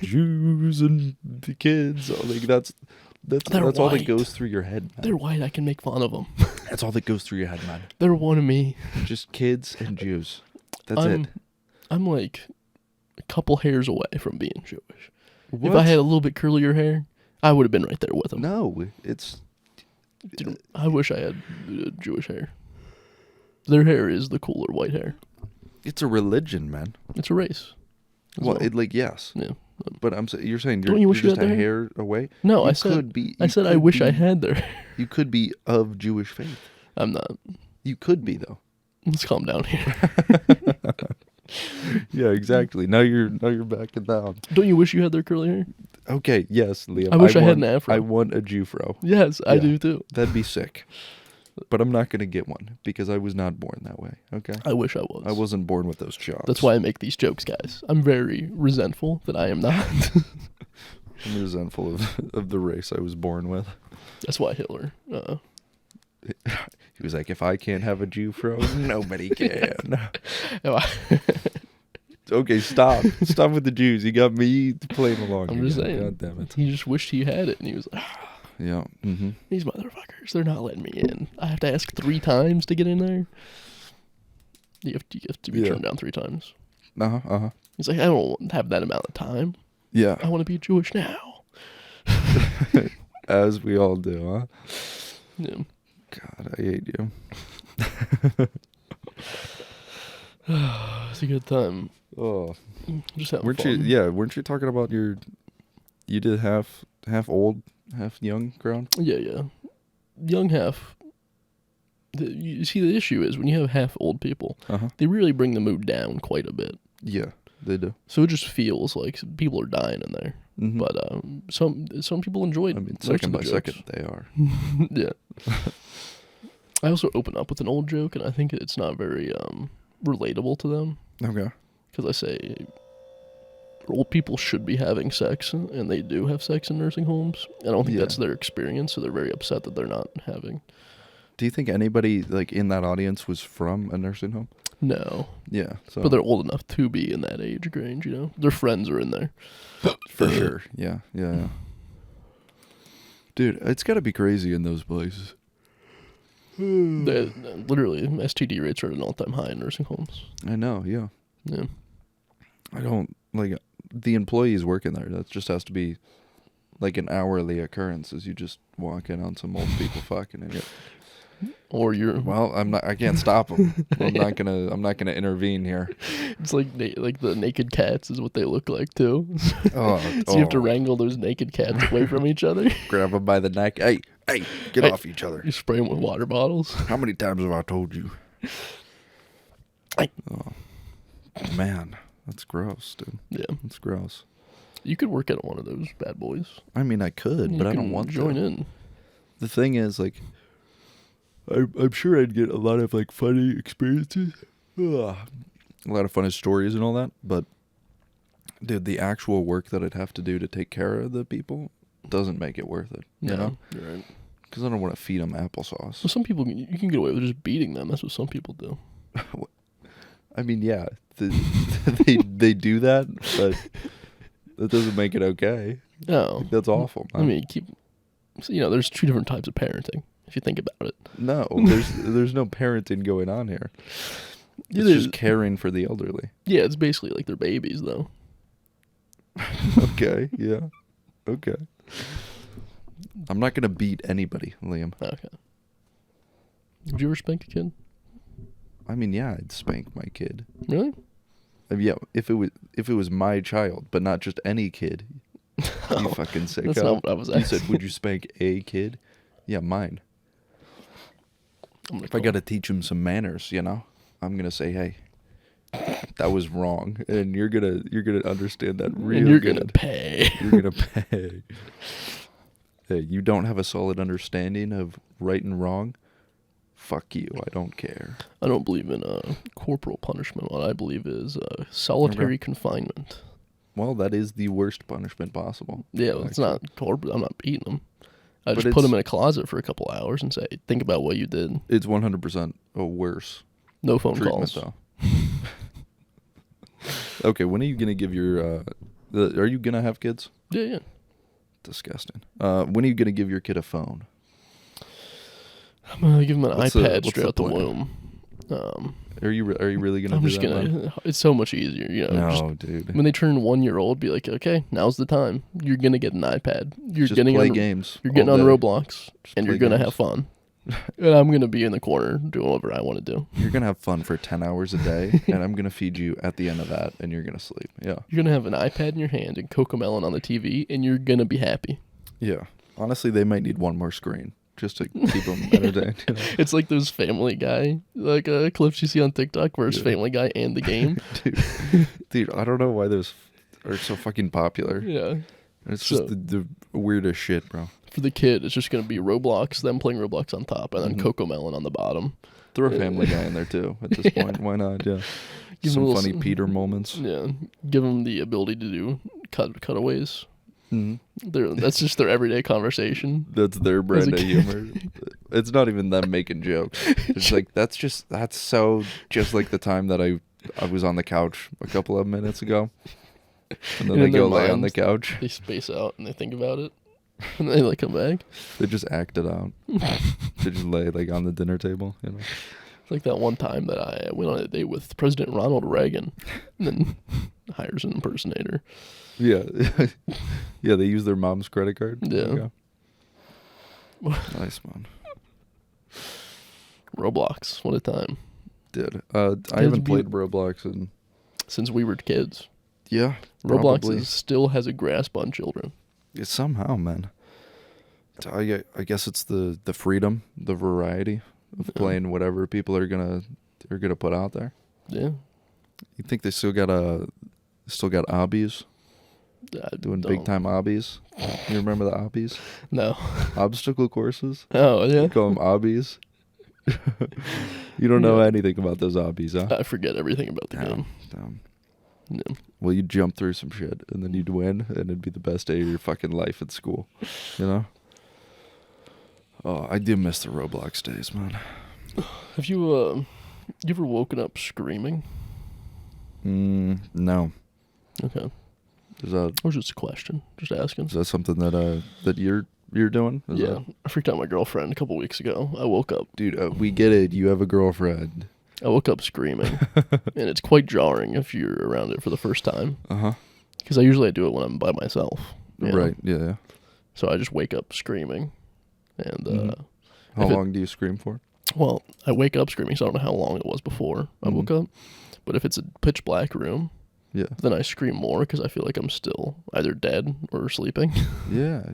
Speaker 2: Jews and the kids. Like, that's all that goes through your head, man.
Speaker 1: They're white. I can make fun of them.
Speaker 2: That's all that goes through your head, man.
Speaker 1: They're one of me.
Speaker 2: Just kids and Jews. That's it.
Speaker 1: I'm like a couple hairs away from being Jewish.
Speaker 2: What?
Speaker 1: If I had a little bit curlier hair, I would have been right there with them.
Speaker 2: No, it's...
Speaker 1: Dude, I wish I had Jewish hair. Their hair is the cooler white hair.
Speaker 2: It's a religion, man.
Speaker 1: It's a race.
Speaker 2: Well, yes.
Speaker 1: Yeah.
Speaker 2: But you're saying
Speaker 1: Don't you wish
Speaker 2: you're
Speaker 1: you
Speaker 2: just
Speaker 1: had
Speaker 2: a
Speaker 1: their
Speaker 2: hair away?
Speaker 1: No,
Speaker 2: You
Speaker 1: I said
Speaker 2: could be,
Speaker 1: I wish I had their hair.
Speaker 2: You could be of Jewish faith.
Speaker 1: I'm not.
Speaker 2: You could be, though.
Speaker 1: Let's calm down here.
Speaker 2: Yeah, exactly. Now you're backing down.
Speaker 1: Don't you wish you had their curly hair?
Speaker 2: Okay, yes, Liam.
Speaker 1: I wish I had an afro.
Speaker 2: I want a Jewfro.
Speaker 1: Yes, I
Speaker 2: Yeah.
Speaker 1: do too.
Speaker 2: That'd be sick. But I'm not going to get one because I was not born that way, okay?
Speaker 1: I wish I was.
Speaker 2: I wasn't born with those chops.
Speaker 1: That's why I make these jokes, guys. I'm very resentful that I am not.
Speaker 2: I'm resentful of the race I was born with.
Speaker 1: That's why Hitler.
Speaker 2: He was like, if I can't have a Jewfro, nobody can. Okay, stop. Stop with the Jews. You got me playing along.
Speaker 1: I'm just
Speaker 2: again.
Speaker 1: saying.
Speaker 2: God damn it.
Speaker 1: He just wished he had it, and he was like,
Speaker 2: Yeah. Mm-hmm.
Speaker 1: these motherfuckers, they're not letting me in. I have to ask 3 times to get in there. You have to be turned down 3 times.
Speaker 2: Uh-huh, uh-huh.
Speaker 1: He's like, I don't have that amount of time.
Speaker 2: Yeah.
Speaker 1: I want to be Jewish now.
Speaker 2: As we all do, huh?
Speaker 1: Yeah.
Speaker 2: God, I hate you.
Speaker 1: It's a good time.
Speaker 2: Oh.
Speaker 1: Just having
Speaker 2: Weren't
Speaker 1: fun.
Speaker 2: you talking about you did half old, half young crowd?
Speaker 1: Yeah. Young half. You see, the issue is when you have half old people, they really bring the mood down quite a bit.
Speaker 2: Yeah, they do.
Speaker 1: So it just feels like people are dying in there.
Speaker 2: Mm-hmm.
Speaker 1: But some people enjoy it.
Speaker 2: I mean, second by second, they are.
Speaker 1: Yeah. I also open up with an old joke, and I think it's not very relatable to them.
Speaker 2: Okay.
Speaker 1: Because I say old people should be having sex, and they do have sex in nursing homes. I don't think that's their experience, so they're very upset that they're not having.
Speaker 2: Do you think anybody like in that audience was from a nursing home?
Speaker 1: No.
Speaker 2: Yeah. So.
Speaker 1: But they're old enough to be in that age range, you know? Their friends are in there.
Speaker 2: For sure. Yeah. Dude, it's got to be crazy in those places.
Speaker 1: Literally, STD rates are at an all-time high in nursing homes.
Speaker 2: I know, yeah.
Speaker 1: Yeah.
Speaker 2: I don't, like, the employees working there, that just has to be, like, an hourly occurrence, as you just walk in on some old people fucking in it.
Speaker 1: Or you're...
Speaker 2: Well, I can't stop them. I'm not gonna intervene here.
Speaker 1: It's like the naked cats is what they look like, too.
Speaker 2: So
Speaker 1: you have to wrangle those naked cats away from each other.
Speaker 2: Grab them by the neck. Hey, get off each other.
Speaker 1: You spray them with water bottles.
Speaker 2: How many times have I told you?
Speaker 1: Hey.
Speaker 2: Oh, man, that's gross, dude.
Speaker 1: Yeah.
Speaker 2: That's gross.
Speaker 1: You could work at one of those bad boys.
Speaker 2: I mean, I could, but I don't want to.
Speaker 1: Join in.
Speaker 2: The thing is, like, I'm sure I'd get a lot of, like, funny experiences. A lot of funny stories and all that, but, dude, the actual work that I'd have to do to take care of the people doesn't make it worth it, you know?
Speaker 1: You're right.
Speaker 2: Because I don't want to feed them applesauce.
Speaker 1: Well, some people, you can get away with just beating them. That's what some people do.
Speaker 2: I mean, yeah, they do that, but that doesn't make it okay.
Speaker 1: No.
Speaker 2: That's awful, man.
Speaker 1: I mean, there's 2 different types of parenting, if you think about it.
Speaker 2: No, there's no parenting going on here. It's just caring for the elderly.
Speaker 1: Yeah, it's basically like they're babies, though.
Speaker 2: Okay, yeah. Okay. I'm not going to beat anybody, Liam.
Speaker 1: Okay. Would you ever spank a kid?
Speaker 2: I mean, yeah, I'd spank my kid.
Speaker 1: Really?
Speaker 2: Yeah, if it was my child, but not just any kid. You fucking sicko.
Speaker 1: That's not what I was asking.
Speaker 2: You said, would you spank a kid? Yeah, mine. If I got to teach him some manners, you know, I'm gonna say, hey, that was wrong, and you're gonna understand that real
Speaker 1: and you're
Speaker 2: good.
Speaker 1: gonna pay.
Speaker 2: You're gonna pay. Hey, you don't have a solid understanding of right and wrong? Fuck you. I don't care.
Speaker 1: I don't believe in corporal punishment. What I believe is solitary confinement.
Speaker 2: Well, that is the worst punishment possible.
Speaker 1: Yeah, well, it's not corporal. I'm not beating them. I just put them in a closet for a couple hours and say, think about what you did.
Speaker 2: It's 100% a worse.
Speaker 1: No phone calls.
Speaker 2: Though. Okay, when are you going to give your... are you going to have kids?
Speaker 1: Yeah.
Speaker 2: Disgusting. When are you going to give your kid a phone?
Speaker 1: I'm going to give him an iPad straight out the womb.
Speaker 2: Are you really going to do that?
Speaker 1: I'm just going to... It's so much easier, you know.
Speaker 2: No, dude.
Speaker 1: When they turn 1 year old, be like, okay, now's the time. You're going to get an iPad. You're
Speaker 2: just
Speaker 1: getting
Speaker 2: play games.
Speaker 1: You're getting on Roblox, and you're going to have fun. And I'm going to be in the corner doing whatever I want to do.
Speaker 2: You're going to have fun for 10 hours a day, and I'm going to feed you at the end of that, and you're going to sleep. Yeah.
Speaker 1: You're going to have an iPad in your hand and Cocomelon on the TV, and you're going to be happy.
Speaker 2: Yeah. Honestly, they might need one more screen just to keep them entertained. You know?
Speaker 1: It's like those Family Guy clips you see on TikTok where it's Family Guy and the game.
Speaker 2: Dude, I don't know why those are so fucking popular.
Speaker 1: Yeah.
Speaker 2: It's just the weirdest shit, bro.
Speaker 1: For the kid, it's just going to be Roblox, them playing Roblox on top, and then Cocomelon on the bottom.
Speaker 2: Throw a Family Guy in there, too, at this point. Why not? Yeah. Give some funny Peter moments.
Speaker 1: Yeah. Give them the ability to do cutaways.
Speaker 2: Mm-hmm.
Speaker 1: That's just their everyday conversation.
Speaker 2: That's their brand of humor. It's not even them making jokes. It's like, that's so just like the time that I was on the couch a couple of minutes ago. And then they go lay on the couch.
Speaker 1: They space out and they think about it. And they come back.
Speaker 2: They just act it out. They just lay on the dinner table, you know.
Speaker 1: It's like that one time that I went on a date with President Ronald Reagan, and then hires an impersonator.
Speaker 2: Yeah, yeah. They use their mom's credit card.
Speaker 1: Yeah.
Speaker 2: Nice, man.
Speaker 1: Roblox, what a time.
Speaker 2: Dude, I haven't played Roblox
Speaker 1: since we were kids.
Speaker 2: Yeah,
Speaker 1: Roblox still has a grasp on children.
Speaker 2: Yeah, somehow, man. I guess it's the freedom, the variety of playing whatever people are gonna put out there.
Speaker 1: Yeah.
Speaker 2: You think they still got obbies? Doing big time obbies. You remember the obbies?
Speaker 1: No.
Speaker 2: Obstacle courses.
Speaker 1: Oh yeah.
Speaker 2: You call them obbies. You don't know anything about those obbies, huh?
Speaker 1: I forget everything about the game.
Speaker 2: Damn.
Speaker 1: Yeah.
Speaker 2: Well, you'd jump through some shit, and then you'd win, and it'd be the best day of your fucking life at school. You know? Oh, I do miss the Roblox days, man.
Speaker 1: Have you ever woken up screaming?
Speaker 2: No.
Speaker 1: Okay.
Speaker 2: Is that?
Speaker 1: Or just a question? Just asking.
Speaker 2: Is that something that you're doing?
Speaker 1: Yeah. I freaked out my girlfriend a couple weeks ago. I woke up.
Speaker 2: Dude, we get it. You have a girlfriend.
Speaker 1: I woke up screaming, and it's quite jarring if you're around it for the first time. Because I usually do it when I'm by myself.
Speaker 2: Right. Yeah.
Speaker 1: So I just wake up screaming, and
Speaker 2: how long do you scream for?
Speaker 1: Well, I wake up screaming, so I don't know how long it was before I woke up. But if it's a pitch black room, then I scream more because I feel like I'm still either dead or sleeping. Yeah.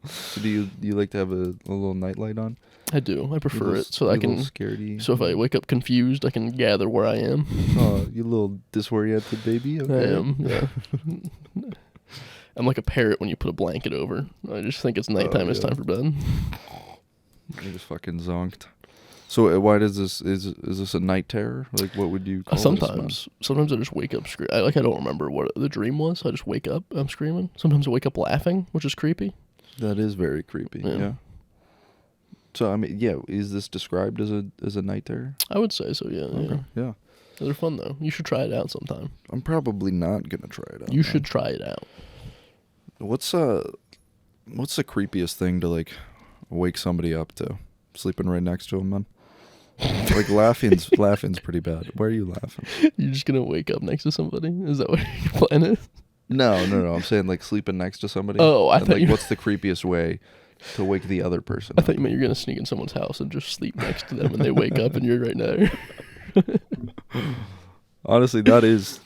Speaker 2: So do you like to have a little nightlight on?
Speaker 1: I do. I prefer it so I can.
Speaker 2: Scaredy.
Speaker 1: So if I wake up confused, I can gather where I am.
Speaker 2: Oh, you little disoriented baby. Okay.
Speaker 1: I am. Yeah. I'm like a parrot when you put a blanket over. I just think it's nighttime. It's time for bed.
Speaker 2: You just fucking zonked. So why does this is this a night terror? Like, what would you call
Speaker 1: sometimes I just wake up screaming. I don't remember what the dream was. I just wake up, I'm screaming. Sometimes I wake up laughing, which is creepy.
Speaker 2: That is very creepy. Yeah. So I mean, is this described as a night terror?
Speaker 1: I would say so. Yeah.
Speaker 2: Okay. Yeah.
Speaker 1: They're fun though. You should try it out sometime.
Speaker 2: I'm probably not gonna try it out.
Speaker 1: You should try it out.
Speaker 2: What's the creepiest thing to wake somebody up to? Sleeping right next to them, man. Laughing's pretty bad. Why are you laughing?
Speaker 1: You're just gonna wake up next to somebody? Is that what your plan is?
Speaker 2: No. I'm saying sleeping next to somebody.
Speaker 1: Oh, I thought
Speaker 2: what's the creepiest way to wake the other person?
Speaker 1: I thought you meant you're gonna sneak in someone's house and just sleep next to them, and they wake up and you're right there.
Speaker 2: Honestly, that's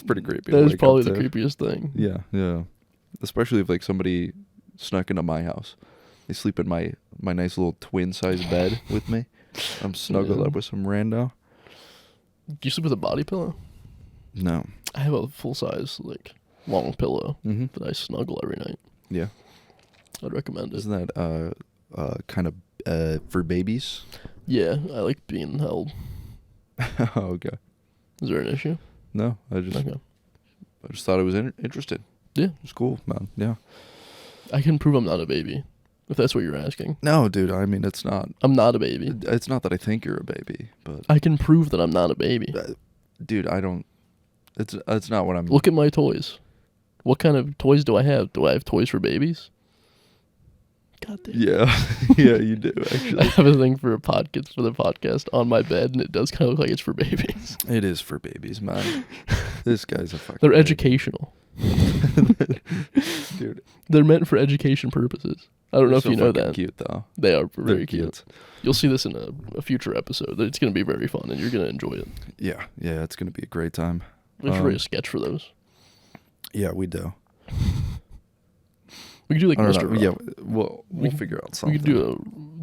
Speaker 2: pretty creepy.
Speaker 1: That is probably the creepiest thing.
Speaker 2: Yeah. Especially if somebody snuck into my house. They sleep in my nice little twin-sized bed with me. I'm snuggled up with some rando.
Speaker 1: Do you sleep with a body pillow?
Speaker 2: No.
Speaker 1: I have a full-size, long pillow that I snuggle every night.
Speaker 2: Yeah.
Speaker 1: I'd recommend it.
Speaker 2: Isn't that kind of for babies?
Speaker 1: Yeah, I like being held.
Speaker 2: Okay.
Speaker 1: Is there an issue?
Speaker 2: No, I just thought it was interesting.
Speaker 1: Yeah.
Speaker 2: It's cool, man. Yeah.
Speaker 1: I can prove I'm not a baby, if that's what you're asking.
Speaker 2: No, dude, I mean, it's not.
Speaker 1: I'm not a baby.
Speaker 2: It's not that I think you're a baby, but...
Speaker 1: I can prove that I'm not a baby.
Speaker 2: Dude, I don't... It's not what I'm...
Speaker 1: Look at my toys. What kind of toys do I have? Do I have toys for babies? God damn.
Speaker 2: Yeah. Yeah, you do, actually.
Speaker 1: I have a thing for the podcast on my bed, and it does kind of look like it's for babies.
Speaker 2: It is for babies, man. This guy's a fucking...
Speaker 1: They're
Speaker 2: baby.
Speaker 1: Educational.
Speaker 2: Dude.
Speaker 1: They're meant for education purposes. I don't know if you know that.
Speaker 2: Cute, though.
Speaker 1: They are very
Speaker 2: They're
Speaker 1: cute. You'll see this in a future episode. It's going to be very fun, and you're going to enjoy it.
Speaker 2: Yeah, it's going to be a great time.
Speaker 1: We should write a sketch for those.
Speaker 2: Yeah, we do.
Speaker 1: We could do like Mr. Rogers.
Speaker 2: Yeah, we'll figure out something.
Speaker 1: We could do a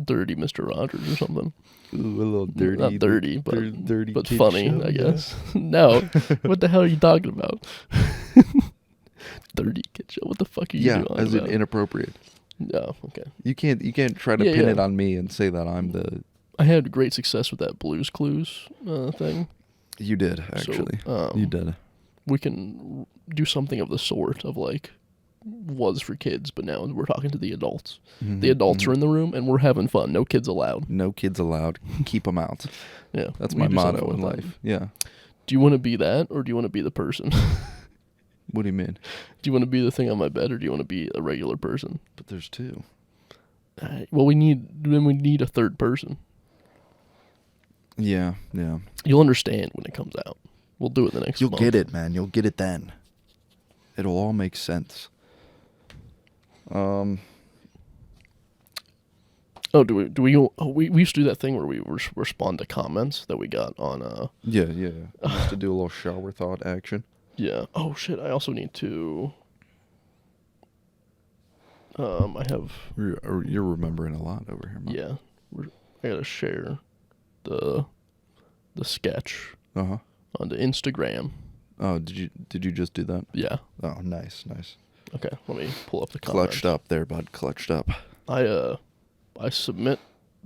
Speaker 1: dirty Mr. Rogers or something.
Speaker 2: Ooh, a little dirty.
Speaker 1: Not dirty, but
Speaker 2: dirty
Speaker 1: but
Speaker 2: kid
Speaker 1: funny,
Speaker 2: show,
Speaker 1: I guess. No, what the hell are you talking about? Dirty kid show. What the fuck are you doing?
Speaker 2: Yeah, as in inappropriate.
Speaker 1: No, okay.
Speaker 2: You can't try to pin it on me and say that I'm the...
Speaker 1: I had great success with that Blue's Clues thing.
Speaker 2: You did, actually.
Speaker 1: So,
Speaker 2: you did.
Speaker 1: We can do something of the sort of like was for kids, but now we're talking to the adults. Mm-hmm, the adults are in the room and we're having fun. No kids allowed.
Speaker 2: No kids allowed. Keep them out.
Speaker 1: Yeah.
Speaker 2: That's my motto in life. Yeah.
Speaker 1: Do you want to be that or do you want to be the person?
Speaker 2: What do you mean?
Speaker 1: Do you want to be the thing on my bed or do you want to be a regular person?
Speaker 2: But there's two.
Speaker 1: Well, we need a third person.
Speaker 2: Yeah.
Speaker 1: You'll understand when it comes out. We'll do it the next month.
Speaker 2: You'll get it, man. You'll get it then. It'll all make sense.
Speaker 1: Oh, we used to do that thing where we respond to comments that we got on
Speaker 2: Yeah. We used to do a little shower thought action.
Speaker 1: Yeah. Oh shit, I also need to I have
Speaker 2: You're remembering a lot over here, man.
Speaker 1: Yeah. I got to share the sketch onto Instagram.
Speaker 2: Oh, did you just do that?
Speaker 1: Yeah.
Speaker 2: Oh, nice.
Speaker 1: Okay, let me pull up the comments.
Speaker 2: Clutched up there, bud. Clutched up.
Speaker 1: I submit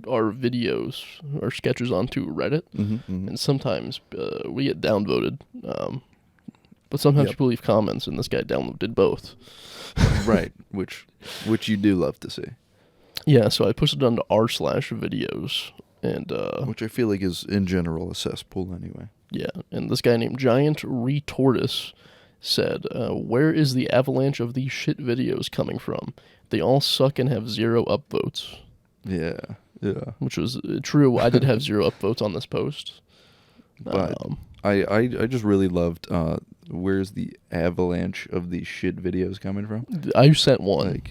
Speaker 1: our videos, our sketches onto Reddit, and sometimes we get downvoted. But sometimes people leave comments, and this guy did both.
Speaker 2: Right, which you do love to see.
Speaker 1: Yeah, so I posted it onto r/videos, and
Speaker 2: which I feel like is in general a cesspool anyway.
Speaker 1: Yeah, and this guy named Giant Retortoise said, "Where is the avalanche of these shit videos coming from? They all suck and have 0 upvotes."
Speaker 2: Yeah.
Speaker 1: Which was true. I did have 0 upvotes on this post.
Speaker 2: But I just really loved where's the avalanche of these shit videos coming from?
Speaker 1: I sent one.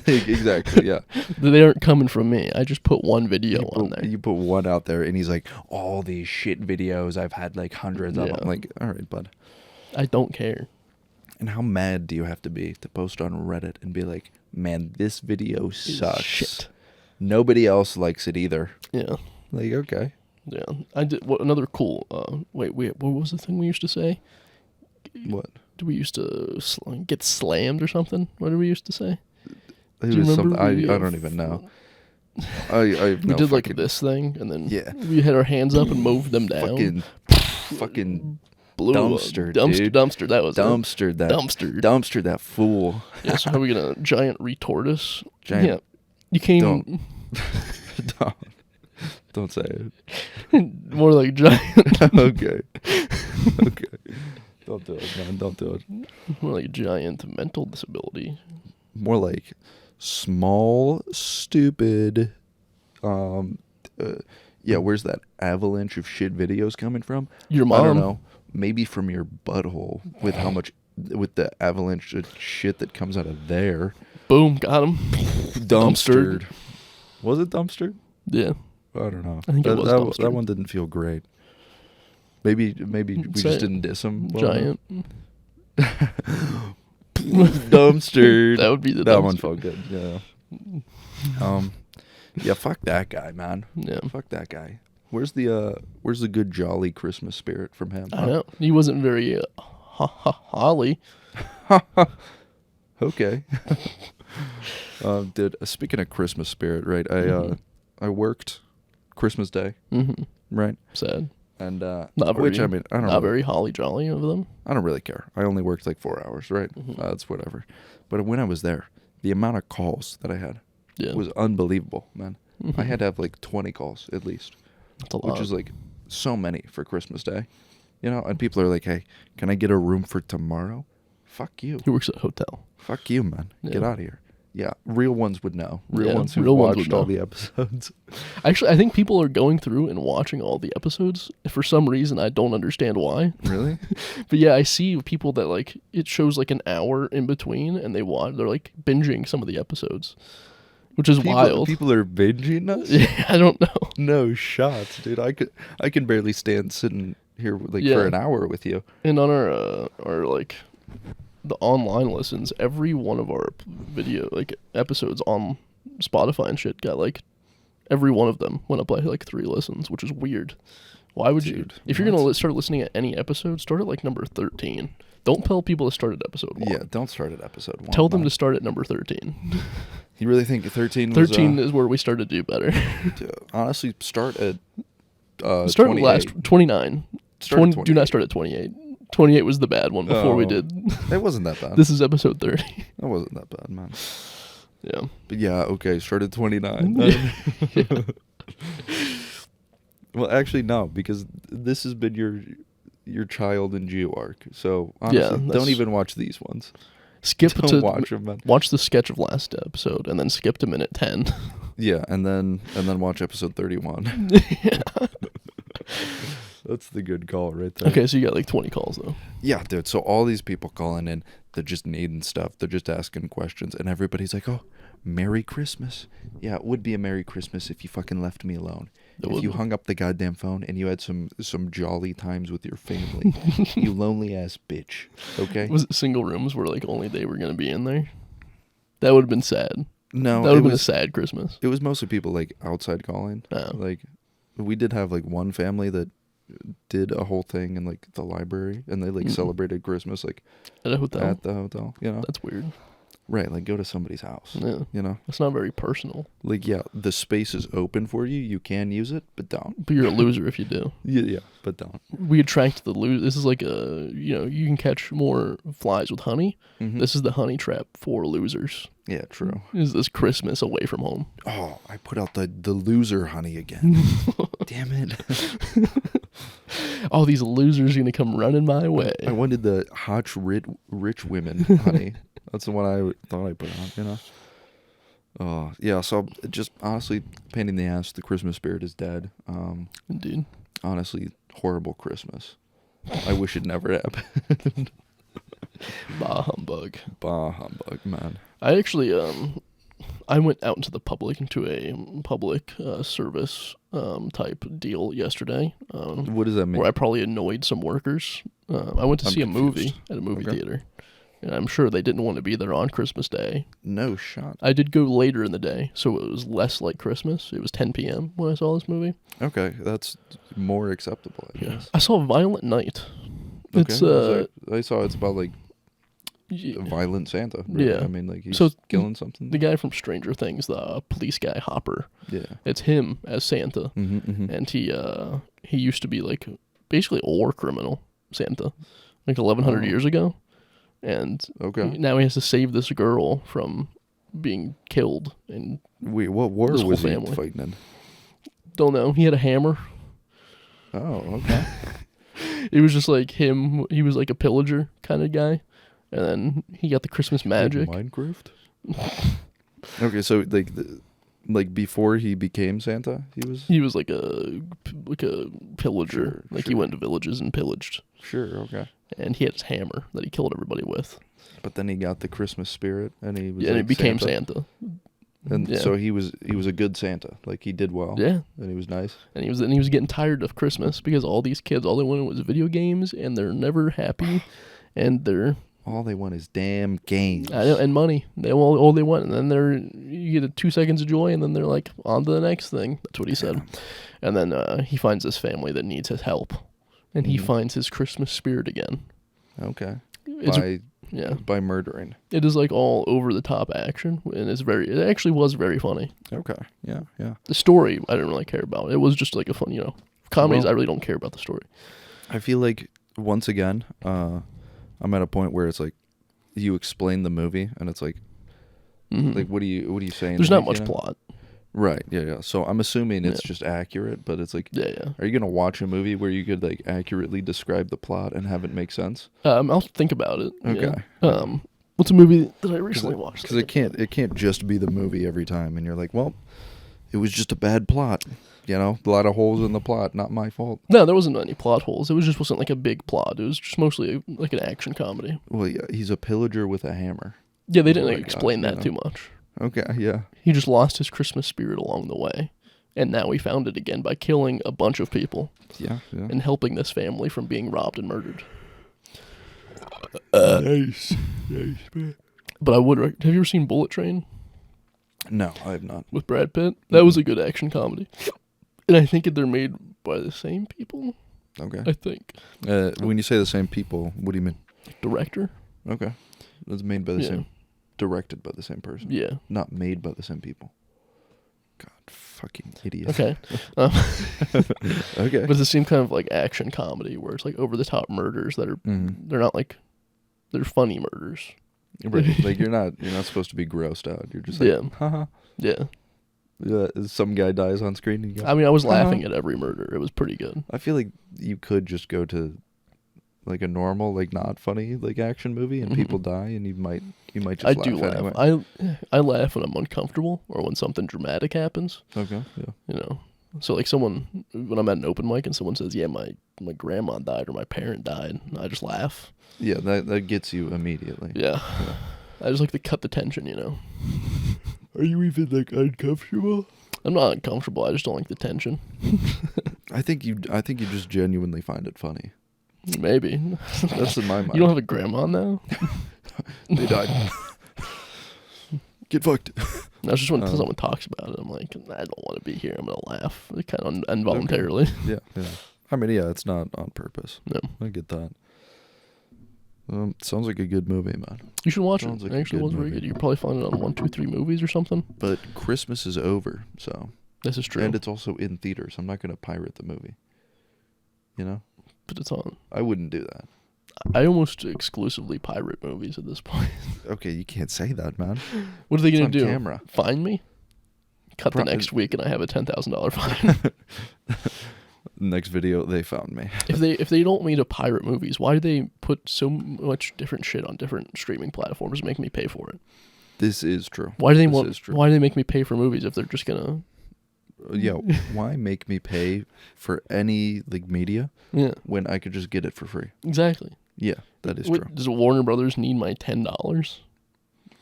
Speaker 2: Exactly, yeah.
Speaker 1: They aren't coming from me. I just put one video on there.
Speaker 2: You put one out there, and he's like, all these shit videos, I've had like hundreds of them. Like, all right, bud.
Speaker 1: I don't care.
Speaker 2: And how mad do you have to be to post on Reddit and be like, man, this video sucks.
Speaker 1: Shit.
Speaker 2: Nobody else likes it either.
Speaker 1: Yeah.
Speaker 2: Like, okay.
Speaker 1: Yeah. I did another cool wait, what was the thing we used to say?
Speaker 2: What?
Speaker 1: Do we used to get slammed or something? What did we used to say?
Speaker 2: It was something I don't even know. I
Speaker 1: we did like this thing, and then we had our hands up and moved them down.
Speaker 2: Fucking
Speaker 1: blew
Speaker 2: dumpster,
Speaker 1: dude. Dumpster. That was
Speaker 2: dumpster that fool.
Speaker 1: Yeah. So how are we gonna Giant Retortoise?
Speaker 2: Giant.
Speaker 1: Yeah. You can't.
Speaker 2: Don't say it.
Speaker 1: More like giant.
Speaker 2: Okay. Don't do it, man. Don't do it.
Speaker 1: More like giant mental disability.
Speaker 2: More like small, stupid. Where's that avalanche of shit videos coming from?
Speaker 1: Your mom.
Speaker 2: I don't know. Maybe from your butthole with the avalanche of shit that comes out of there.
Speaker 1: Boom, got him.
Speaker 2: Dumpstered. Was it dumpstered?
Speaker 1: Yeah.
Speaker 2: I don't know.
Speaker 1: I think it was dumpstered.
Speaker 2: That one didn't feel great. Maybe we just didn't diss him.
Speaker 1: Giant.
Speaker 2: Dumpstered.
Speaker 1: That would be the dumpster.
Speaker 2: That one felt good. Yeah. Yeah. Fuck that guy, man.
Speaker 1: Yeah.
Speaker 2: Fuck that guy. Where's the good jolly Christmas spirit from him?
Speaker 1: I know. He wasn't very holly.
Speaker 2: Okay. Dude, speaking of Christmas spirit, right? I worked Christmas Day, right?
Speaker 1: Sad.
Speaker 2: And
Speaker 1: Not very,
Speaker 2: which I mean, I don't
Speaker 1: not
Speaker 2: really,
Speaker 1: very holly jolly of them.
Speaker 2: I don't really care. I only worked like 4 hours, right? That's whatever. But when I was there, the amount of calls that I had was unbelievable, man. I had to have like 20 calls at least.
Speaker 1: That's a lot.
Speaker 2: Which is like so many for Christmas Day. You know, and people are like, hey, can I get a room for tomorrow? Fuck you.
Speaker 1: He works at a hotel.
Speaker 2: Fuck you, man.
Speaker 1: Yeah.
Speaker 2: Get out of here. Yeah, real ones would know. Real ones who
Speaker 1: real ones
Speaker 2: watched
Speaker 1: would
Speaker 2: all
Speaker 1: know.
Speaker 2: the episodes.
Speaker 1: Actually, I think people are going through and watching all the episodes. For some reason, I don't understand why.
Speaker 2: Really?
Speaker 1: But yeah, I see people that like, it shows like an hour in between and they're like binging some of the episodes. Which is wild.
Speaker 2: People are binging us?
Speaker 1: Yeah, I don't know.
Speaker 2: No shots, dude. I can barely stand sitting here like for an hour with you.
Speaker 1: And on our like the online listens, every one of our video like episodes on Spotify and shit got like every one of them went up by like 3 listens, which is weird. Why would you? If you're gonna start listening at any episode, start at like number 13. Don't tell people to start at episode 1.
Speaker 2: Yeah, don't start at episode 1.
Speaker 1: Tell them to start at number 13.
Speaker 2: You really think 13 was...
Speaker 1: 13 is where we start to do better.
Speaker 2: Honestly, start at
Speaker 1: start at last 29.
Speaker 2: Start at 28.
Speaker 1: Do not start at 28. 28 was the bad one before we did.
Speaker 2: It wasn't that bad.
Speaker 1: This is episode 30.
Speaker 2: That wasn't that bad, man.
Speaker 1: Yeah.
Speaker 2: But yeah, okay, start at 29.
Speaker 1: Yeah.
Speaker 2: Well, actually, no, because this has been your child and Geo arc. So, honestly, don't even watch these ones.
Speaker 1: Don't
Speaker 2: watch them, man.
Speaker 1: Watch the sketch of last episode and then skip to minute 10.
Speaker 2: Yeah, and then watch episode 31.
Speaker 1: Yeah.
Speaker 2: That's the good call right there.
Speaker 1: Okay, so you got like 20 calls though.
Speaker 2: Yeah, dude. So all these people calling in, they're just needing stuff. They're just asking questions, and everybody's like, "Oh, Merry Christmas." Yeah, it would be a Merry Christmas if you fucking left me alone. If you hung up the goddamn phone and you had some jolly times with your family. You lonely ass bitch. Okay?
Speaker 1: Was it single rooms where like only they were going to be in there? That would have been sad.
Speaker 2: No.
Speaker 1: That would have been a sad Christmas.
Speaker 2: It was mostly people like outside calling.
Speaker 1: Oh.
Speaker 2: Like we did have like one family that did a whole thing in like the library, and they like celebrated Christmas like
Speaker 1: at a hotel.
Speaker 2: At the hotel, you know?
Speaker 1: That's weird.
Speaker 2: Right, like go to somebody's house.
Speaker 1: Yeah.
Speaker 2: You know?
Speaker 1: That's not very personal.
Speaker 2: Like, yeah, the space is open for you. You can use it, but don't.
Speaker 1: But you're a loser if you do.
Speaker 2: Yeah, but don't.
Speaker 1: We attract the loser. This is like you can catch more flies with honey.
Speaker 2: Mm-hmm.
Speaker 1: This is the honey trap for losers.
Speaker 2: Yeah, true.
Speaker 1: Is this Christmas away from home?
Speaker 2: Oh, I put out the loser honey again. Damn it.
Speaker 1: All these losers are going to come running my way.
Speaker 2: I wanted the hot rich women honey. That's the one I thought I put on, you know? Oh, yeah, so just honestly, pain in the ass, the Christmas spirit is dead.
Speaker 1: Indeed.
Speaker 2: Honestly, horrible Christmas. I wish it never happened.
Speaker 1: Bah humbug.
Speaker 2: Bah humbug, man.
Speaker 1: I actually, I went out into the public, into a public service type deal yesterday.
Speaker 2: What does that mean?
Speaker 1: Where I probably annoyed some workers. I went to see a movie at a movie theater. And I'm sure they didn't want to be there on Christmas Day.
Speaker 2: No shot.
Speaker 1: I did go later in the day, so it was less like Christmas. It was 10 p.m. when I saw this movie.
Speaker 2: Okay, that's more acceptable, I guess.
Speaker 1: I saw Violent Night.
Speaker 2: Okay.
Speaker 1: It's
Speaker 2: I saw it's about like a violent Santa. Really.
Speaker 1: Yeah.
Speaker 2: I mean, like he's killing something.
Speaker 1: The guy from Stranger Things, the police guy Hopper.
Speaker 2: Yeah.
Speaker 1: It's him as Santa, and he used to be like basically a war criminal Santa, like 1,100 years ago. And now he has to save this girl from being killed. And
Speaker 2: wait, what war was he fighting in?
Speaker 1: Don't know. He had a hammer.
Speaker 2: Oh, okay.
Speaker 1: It was just like him. He was like a pillager kind of guy. And then he got the Christmas magic.
Speaker 2: Like Minecraft? Okay, so like before he became Santa, he was
Speaker 1: like a pillager.
Speaker 2: Sure.
Speaker 1: He went to villages and pillaged.
Speaker 2: Sure, okay.
Speaker 1: And he had his hammer that he killed everybody with.
Speaker 2: But then he got the Christmas spirit, and he was
Speaker 1: and he became Santa.
Speaker 2: And so he was a good Santa. Like he did well.
Speaker 1: Yeah.
Speaker 2: And he was nice.
Speaker 1: And he was getting tired of Christmas because all these kids, all they wanted was video games, and they're never happy, and
Speaker 2: all they want is damn games.
Speaker 1: And money. All they want. And then you get 2 seconds of joy, and then they're like, on to the next thing. That's what he said. And then he finds this family that needs his help. And he finds his Christmas spirit again.
Speaker 2: Okay. by murdering.
Speaker 1: It is like all over the top action, and it actually was very funny.
Speaker 2: Okay. Yeah.
Speaker 1: The story I didn't really care about. It was just like a fun, comedies. I really don't care about the story.
Speaker 2: I feel like once again, I'm at a point where it's like you explain the movie, and it's like, like what are you saying?
Speaker 1: There's not much plot.
Speaker 2: Right. Yeah. So I'm assuming it's just accurate, but it's like, are you gonna watch a movie where you could like accurately describe the plot and have it make sense?
Speaker 1: I'll think about it.
Speaker 2: Okay.
Speaker 1: Yeah. What's a movie that I recently watched?
Speaker 2: Because it can't just be the movie every time, and you're like, well, it was just a bad plot. A lot of holes in the plot. Not my fault.
Speaker 1: No, there wasn't any plot holes. It wasn't like a big plot. It was just mostly like an action comedy.
Speaker 2: Well, yeah, he's a pillager with a hammer.
Speaker 1: Yeah, they didn't explain that too much.
Speaker 2: Okay, yeah.
Speaker 1: He just lost his Christmas spirit along the way, and now he found it again by killing a bunch of people.
Speaker 2: Yeah.
Speaker 1: And helping this family from being robbed and murdered.
Speaker 2: Nice, man.
Speaker 1: But have you ever seen Bullet Train?
Speaker 2: No, I have not.
Speaker 1: With Brad Pitt? That was a good action comedy. And I think they're made by the same people.
Speaker 2: Okay.
Speaker 1: I think.
Speaker 2: When you say the same people, what do you mean?
Speaker 1: Director.
Speaker 2: Okay. It's made by the same. Directed by the same person.
Speaker 1: Yeah.
Speaker 2: Not made by the same people. God, fucking idiot.
Speaker 1: Okay.
Speaker 2: Okay.
Speaker 1: But it's the same kind of like action comedy where it's like over the top murders that are they're not like they're funny murders.
Speaker 2: Right. Like you're not supposed to be grossed out. You're just like, haha.
Speaker 1: Yeah.
Speaker 2: Some guy dies on screen. And you go,
Speaker 1: I mean, I was laughing at every murder. It was pretty good.
Speaker 2: I feel like you could just go to like a normal, like not funny, like action movie, and people die, and you might just laugh. I do laugh.
Speaker 1: Anyway. I laugh when I'm uncomfortable or when something dramatic happens.
Speaker 2: Okay. Yeah.
Speaker 1: So like when I'm at an open mic and someone says, "Yeah, my grandma died or my parent died," I just laugh.
Speaker 2: Yeah, that gets you immediately.
Speaker 1: Yeah. I just like to cut the tension. Are you even like uncomfortable? I'm not uncomfortable. I just don't like the tension.
Speaker 2: I think you just genuinely find it funny.
Speaker 1: Maybe.
Speaker 2: That's in my mind.
Speaker 1: You don't have a grandma now?
Speaker 2: They died. Get fucked.
Speaker 1: That's just when someone talks about it. I'm like, I don't want to be here. I'm going to laugh kind of involuntarily.
Speaker 2: Okay. Yeah. I mean, it's not on purpose.
Speaker 1: No.
Speaker 2: I get that. Sounds like a good movie, man.
Speaker 1: You should watch it. It actually was very good. You could probably find it on 1, 2, 3 movies or something.
Speaker 2: But Christmas is over, so.
Speaker 1: This is true.
Speaker 2: And it's also in theaters. I'm not going to pirate the movie.
Speaker 1: But it's on.
Speaker 2: I wouldn't do that.
Speaker 1: I almost exclusively pirate movies at this point.
Speaker 2: Okay, you can't say that, man.
Speaker 1: What are they going to do?
Speaker 2: Camera.
Speaker 1: Fine me? Cut the next week and I have a $10,000 fine.
Speaker 2: Next video, they found me.
Speaker 1: If they don't want me to pirate movies, why do they put so much different shit on different streaming platforms and make me pay for it?
Speaker 2: This is true.
Speaker 1: Why do they make me pay for movies if they're just gonna?
Speaker 2: Yeah, why make me pay for any like media when I could just get it for free?
Speaker 1: Exactly.
Speaker 2: Yeah, that is true.
Speaker 1: Does Warner Brothers need my $10?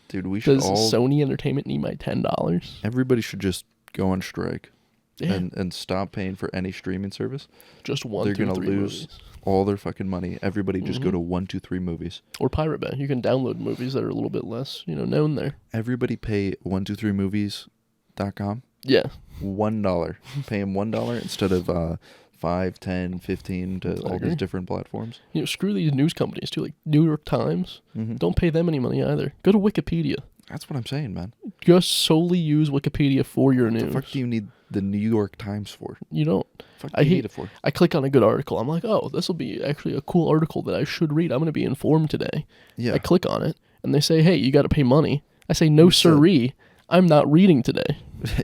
Speaker 2: Dude, we should
Speaker 1: Does Sony Entertainment need my $10?
Speaker 2: Everybody should just go on strike and stop paying for any streaming service.
Speaker 1: Just 1,
Speaker 2: They're
Speaker 1: 2, 3
Speaker 2: gonna lose
Speaker 1: movies.
Speaker 2: All their fucking money. Everybody just go to 1, 2, 3 movies.
Speaker 1: Or Pirate Bay. You can download movies that are a little bit less, known there.
Speaker 2: Everybody pay 123movies.com.
Speaker 1: Yeah.
Speaker 2: $1. Pay them $1 instead of $5, $10, $15 to all these different platforms.
Speaker 1: Screw these news companies too, like New York Times. Don't pay them any money either. Go to Wikipedia.
Speaker 2: That's what I'm saying, man.
Speaker 1: Just solely use Wikipedia for your news.
Speaker 2: What the fuck do you need the New York Times for?
Speaker 1: You don't.
Speaker 2: Fuck do you need it for?
Speaker 1: I click on a good article. I'm like, oh, this will be actually a cool article that I should read. I'm going to be informed today. Yeah. I click on it, and they say, hey, you got to pay money. I say, no, sirree. I'm not reading today.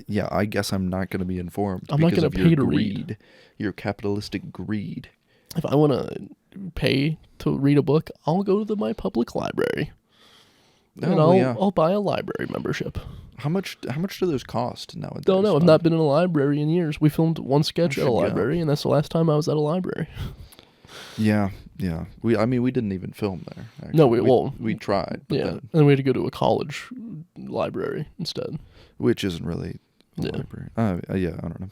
Speaker 2: Yeah, I guess I'm not going to be informed.
Speaker 1: I'm not going to pay to read.
Speaker 2: Your capitalistic greed.
Speaker 1: If I want to pay to read a book, I'll go to my public library. And I'll buy a library membership.
Speaker 2: How much do those cost nowadays?
Speaker 1: Don't know. I've not been in a library in years. We filmed one sketch at a library, and that's the last time I was at a library.
Speaker 2: Yeah. We didn't even film there. Actually.
Speaker 1: No,
Speaker 2: we tried.
Speaker 1: And then we had to go to a college library instead.
Speaker 2: Which isn't really a library. I don't know.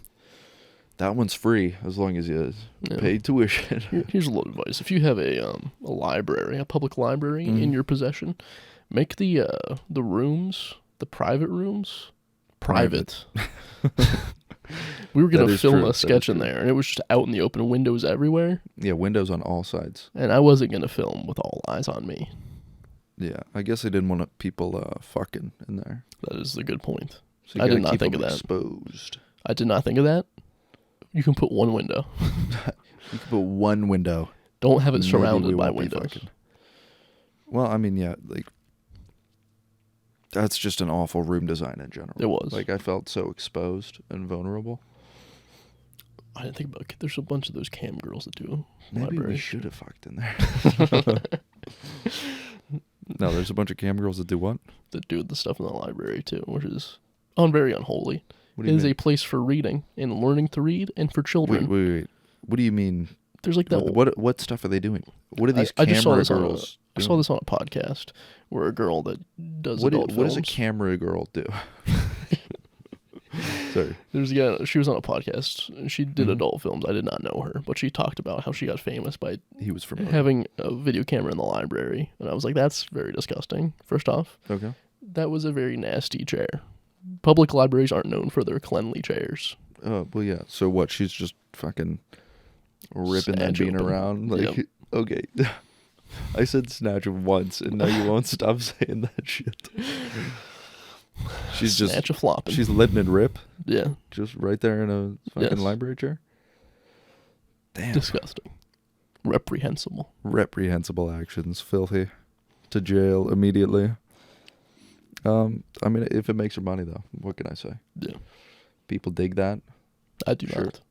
Speaker 2: That one's free as long as you pay tuition.
Speaker 1: Here's a little advice: if you have a library, a public library in your possession, make the rooms, the private rooms, private. We were going to film
Speaker 2: true.
Speaker 1: a sketch in there, and it was just out in the open, windows everywhere.
Speaker 2: Yeah, windows on all sides.
Speaker 1: And I wasn't going to film with all eyes on me.
Speaker 2: Yeah, I guess I didn't want people fucking in there.
Speaker 1: That is a good point.
Speaker 2: So
Speaker 1: I did not think of that.
Speaker 2: Exposed.
Speaker 1: I did not think of that. You can put one window.
Speaker 2: You can put one window.
Speaker 1: Don't have it surrounded by windows.
Speaker 2: Well, I mean, yeah, like, that's just an awful room design in general.
Speaker 1: It was.
Speaker 2: Like, I felt so exposed and vulnerable.
Speaker 1: I didn't think about it. There's a bunch of those cam girls that do
Speaker 2: Maybe
Speaker 1: library.
Speaker 2: we should have fucked in there. No, there's a bunch of cam girls that do what?
Speaker 1: That do the stuff in the library, too, which is very unholy.
Speaker 2: What do
Speaker 1: It
Speaker 2: you
Speaker 1: is
Speaker 2: mean?
Speaker 1: a place for reading and learning to read and for children.
Speaker 2: Wait. What do you mean?
Speaker 1: There's like that.
Speaker 2: What stuff are they doing? What are these
Speaker 1: I
Speaker 2: camera
Speaker 1: just saw this
Speaker 2: girls
Speaker 1: I saw this on a podcast where a girl that does
Speaker 2: What
Speaker 1: adult
Speaker 2: does a
Speaker 1: films.
Speaker 2: camera girl do? Sorry.
Speaker 1: She was on a podcast and she did adult films. I did not know her, but she talked about how she got famous by
Speaker 2: He was from
Speaker 1: having a video camera in the library. And I was like, that's very disgusting. First off,
Speaker 2: Okay.
Speaker 1: that was a very nasty chair. Public libraries aren't known for their cleanly chairs.
Speaker 2: Well, yeah. So what? She's just fucking ripping that
Speaker 1: Snatch
Speaker 2: bean
Speaker 1: open.
Speaker 2: around? Like,
Speaker 1: Yep.
Speaker 2: Okay. I said snatch him once, and now you won't stop saying that shit. She's
Speaker 1: Snatch a flopping.
Speaker 2: She's letting it rip,
Speaker 1: Yeah.
Speaker 2: just right there in a fucking
Speaker 1: Yes.
Speaker 2: library chair. Damn.
Speaker 1: Disgusting. Reprehensible.
Speaker 2: Reprehensible actions, filthy. To jail immediately. I mean, if it makes her money, though, what can I say?
Speaker 1: Yeah.
Speaker 2: People dig that.
Speaker 1: I do
Speaker 2: Sure.
Speaker 1: not.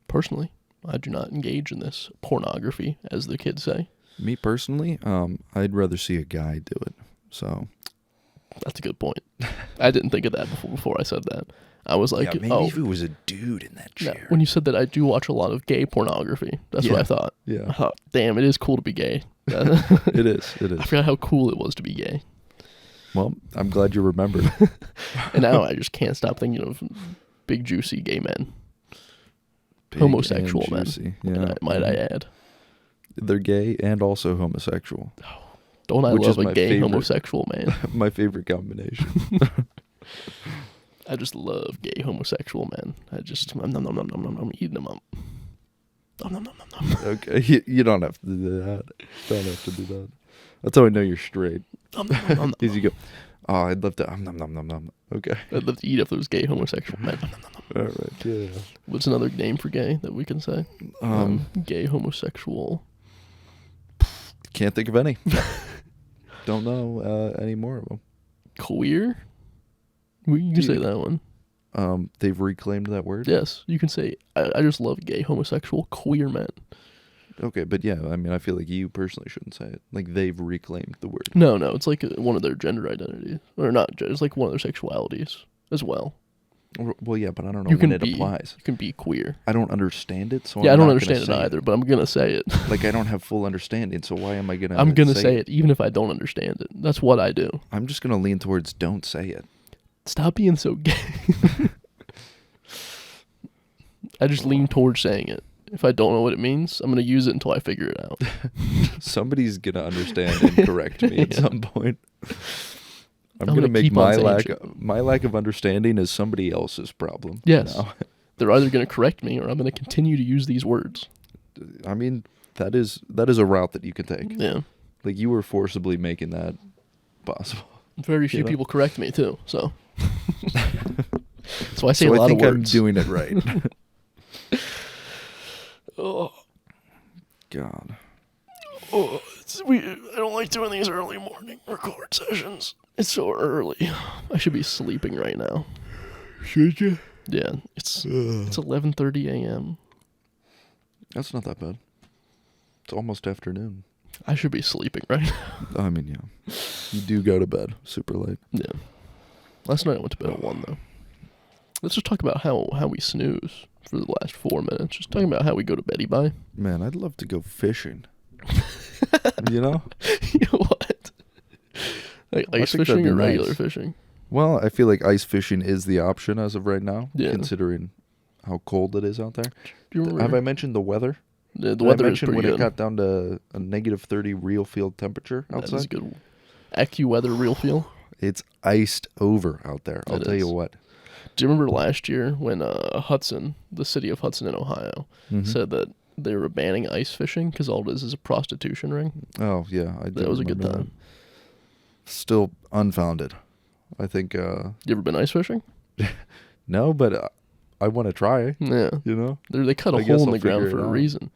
Speaker 1: Personally, I do not engage in this pornography, as the kids say.
Speaker 2: Me personally, I'd rather see a guy do it. So
Speaker 1: That's a good point. I didn't think of that before I said that. I was like,
Speaker 2: yeah, maybe if it was a dude in that
Speaker 1: no.
Speaker 2: chair.
Speaker 1: When you said that, I do watch a lot of gay pornography. That's what
Speaker 2: Yeah.
Speaker 1: I thought. I
Speaker 2: Yeah,
Speaker 1: thought, damn, it is cool to be gay.
Speaker 2: it is. It
Speaker 1: I
Speaker 2: is.
Speaker 1: forgot how cool it was to be gay.
Speaker 2: Well, I'm glad you remembered.
Speaker 1: And now I just can't stop thinking of big, juicy gay men.
Speaker 2: Big
Speaker 1: Homosexual
Speaker 2: and
Speaker 1: men.
Speaker 2: juicy. Yeah,
Speaker 1: Might I add.
Speaker 2: They're gay and also homosexual.
Speaker 1: Don't I
Speaker 2: Which
Speaker 1: love
Speaker 2: is
Speaker 1: a
Speaker 2: my
Speaker 1: gay
Speaker 2: favorite.
Speaker 1: homosexual man?
Speaker 2: My favorite combination.
Speaker 1: I just love gay homosexual men. I just, I'm eating them up. Nom, nom, nom, nom, nom.
Speaker 2: Okay, you don't have to do that. Don't have to do that. That's how I know you're straight.
Speaker 1: Nom, nom, nom, nom.
Speaker 2: Is you go, oh, I'd love to. Nom nom nom nom. Okay.
Speaker 1: I'd love to eat up those gay homosexual men. Nom, nom, nom, nom.
Speaker 2: All right. Yeah.
Speaker 1: What's another name for gay that we can say? Gay homosexual.
Speaker 2: Can't think of any. Don't know any more of them.
Speaker 1: Queer? You can say that one.
Speaker 2: They've reclaimed that word.
Speaker 1: Yes, you can say, I just love gay homosexual queer men.
Speaker 2: Okay, but yeah, I mean, I feel like you personally shouldn't say it. Like they've reclaimed the word.
Speaker 1: No, it's like one of their gender identities. Or not, it's like one of their sexualities as well.
Speaker 2: Well, yeah, but I don't know
Speaker 1: You
Speaker 2: when
Speaker 1: can
Speaker 2: it
Speaker 1: be,
Speaker 2: applies.
Speaker 1: you can be queer.
Speaker 2: I don't understand it, so
Speaker 1: Yeah,
Speaker 2: I'm
Speaker 1: I don't
Speaker 2: not
Speaker 1: understand it
Speaker 2: gonna say
Speaker 1: either, but I'm going to say it.
Speaker 2: Like I don't have full understanding, so why am I gonna?
Speaker 1: I'm going to say it even if I don't understand it. That's what I do.
Speaker 2: I'm just gonna lean towards don't say it.
Speaker 1: Stop being so gay. I just lean towards saying it. If I don't know what it means, I'm going to use it until I figure it out.
Speaker 2: Somebody's gonna understand and correct me at some point. I'm
Speaker 1: gonna
Speaker 2: gonna make
Speaker 1: keep on
Speaker 2: my
Speaker 1: saying
Speaker 2: my lack of understanding is somebody else's problem.
Speaker 1: Yes.
Speaker 2: now.
Speaker 1: They're either going to correct me or I'm going to continue to use these words.
Speaker 2: I mean, that is a route that you can take.
Speaker 1: Yeah.
Speaker 2: Like you were forcibly making that possible.
Speaker 1: Very few
Speaker 2: You know?
Speaker 1: people correct me, too. So I say
Speaker 2: So
Speaker 1: a lot
Speaker 2: I think
Speaker 1: of
Speaker 2: I'm
Speaker 1: words.
Speaker 2: doing it right.
Speaker 1: Oh,
Speaker 2: God.
Speaker 1: I don't like doing these early morning record sessions. It's so early. I should be sleeping right now.
Speaker 2: Should you?
Speaker 1: Yeah, it's 11:30 a.m.
Speaker 2: That's not that bad. It's almost afternoon.
Speaker 1: I should be sleeping right now.
Speaker 2: I mean, yeah. You do go to bed super late.
Speaker 1: Yeah. Last night I went to bed at 1, though. Let's just talk about how we snooze for the last 4 minutes. Just talking about how we go to beddy bye.
Speaker 2: Man, I'd love to go fishing. You know?
Speaker 1: What? Like
Speaker 2: I
Speaker 1: ice
Speaker 2: think that'd
Speaker 1: fishing
Speaker 2: be
Speaker 1: or regular
Speaker 2: nice.
Speaker 1: fishing?
Speaker 2: Well, I feel like ice fishing is the option as of right now,
Speaker 1: Yeah.
Speaker 2: considering how cold it is out there.
Speaker 1: Do you remember?
Speaker 2: Have I mentioned the weather?
Speaker 1: The
Speaker 2: Did
Speaker 1: weather
Speaker 2: I
Speaker 1: is
Speaker 2: mention
Speaker 1: pretty
Speaker 2: when
Speaker 1: good.
Speaker 2: it got down to a negative 30 real field temperature
Speaker 1: That is
Speaker 2: outside?
Speaker 1: good. AccuWeather real feel.
Speaker 2: It's iced over out there. I'll
Speaker 1: It
Speaker 2: tell you
Speaker 1: is.
Speaker 2: what.
Speaker 1: Do you remember last year when Hudson, the city of Hudson in Ohio, said that they were banning ice fishing because all it is a prostitution ring?
Speaker 2: Oh, yeah.
Speaker 1: That was a good time.
Speaker 2: That. Still unfounded. I think...
Speaker 1: You ever been ice fishing?
Speaker 2: No, but I want to try.
Speaker 1: Yeah.
Speaker 2: You know?
Speaker 1: They cut a hole in the ground for a reason.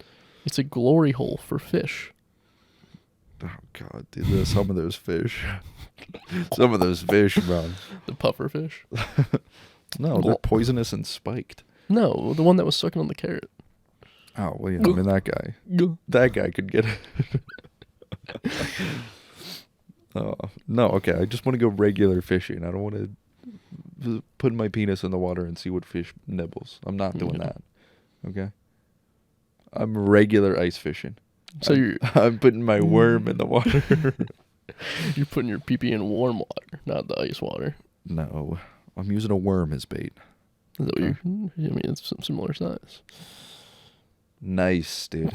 Speaker 1: It's a glory hole for fish.
Speaker 2: Oh, God, dude. Some of those fish. Some of those fish, man.
Speaker 1: The puffer fish?
Speaker 2: No, they're poisonous and spiked.
Speaker 1: No, the one that was sucking on the carrot.
Speaker 2: Oh, well, yeah, I mean, that guy. That guy could get it. Oh, no, okay, I just want to go regular fishing. I don't want to put my penis in the water and see what fish nibbles. I'm not doing that, okay? I'm regular ice fishing.
Speaker 1: So
Speaker 2: I'm putting my worm in the water.
Speaker 1: You're putting your pee-pee in warm water, not the ice water.
Speaker 2: No, I'm using a worm as bait.
Speaker 1: Is that what I mean, it's some similar size.
Speaker 2: Nice, dude.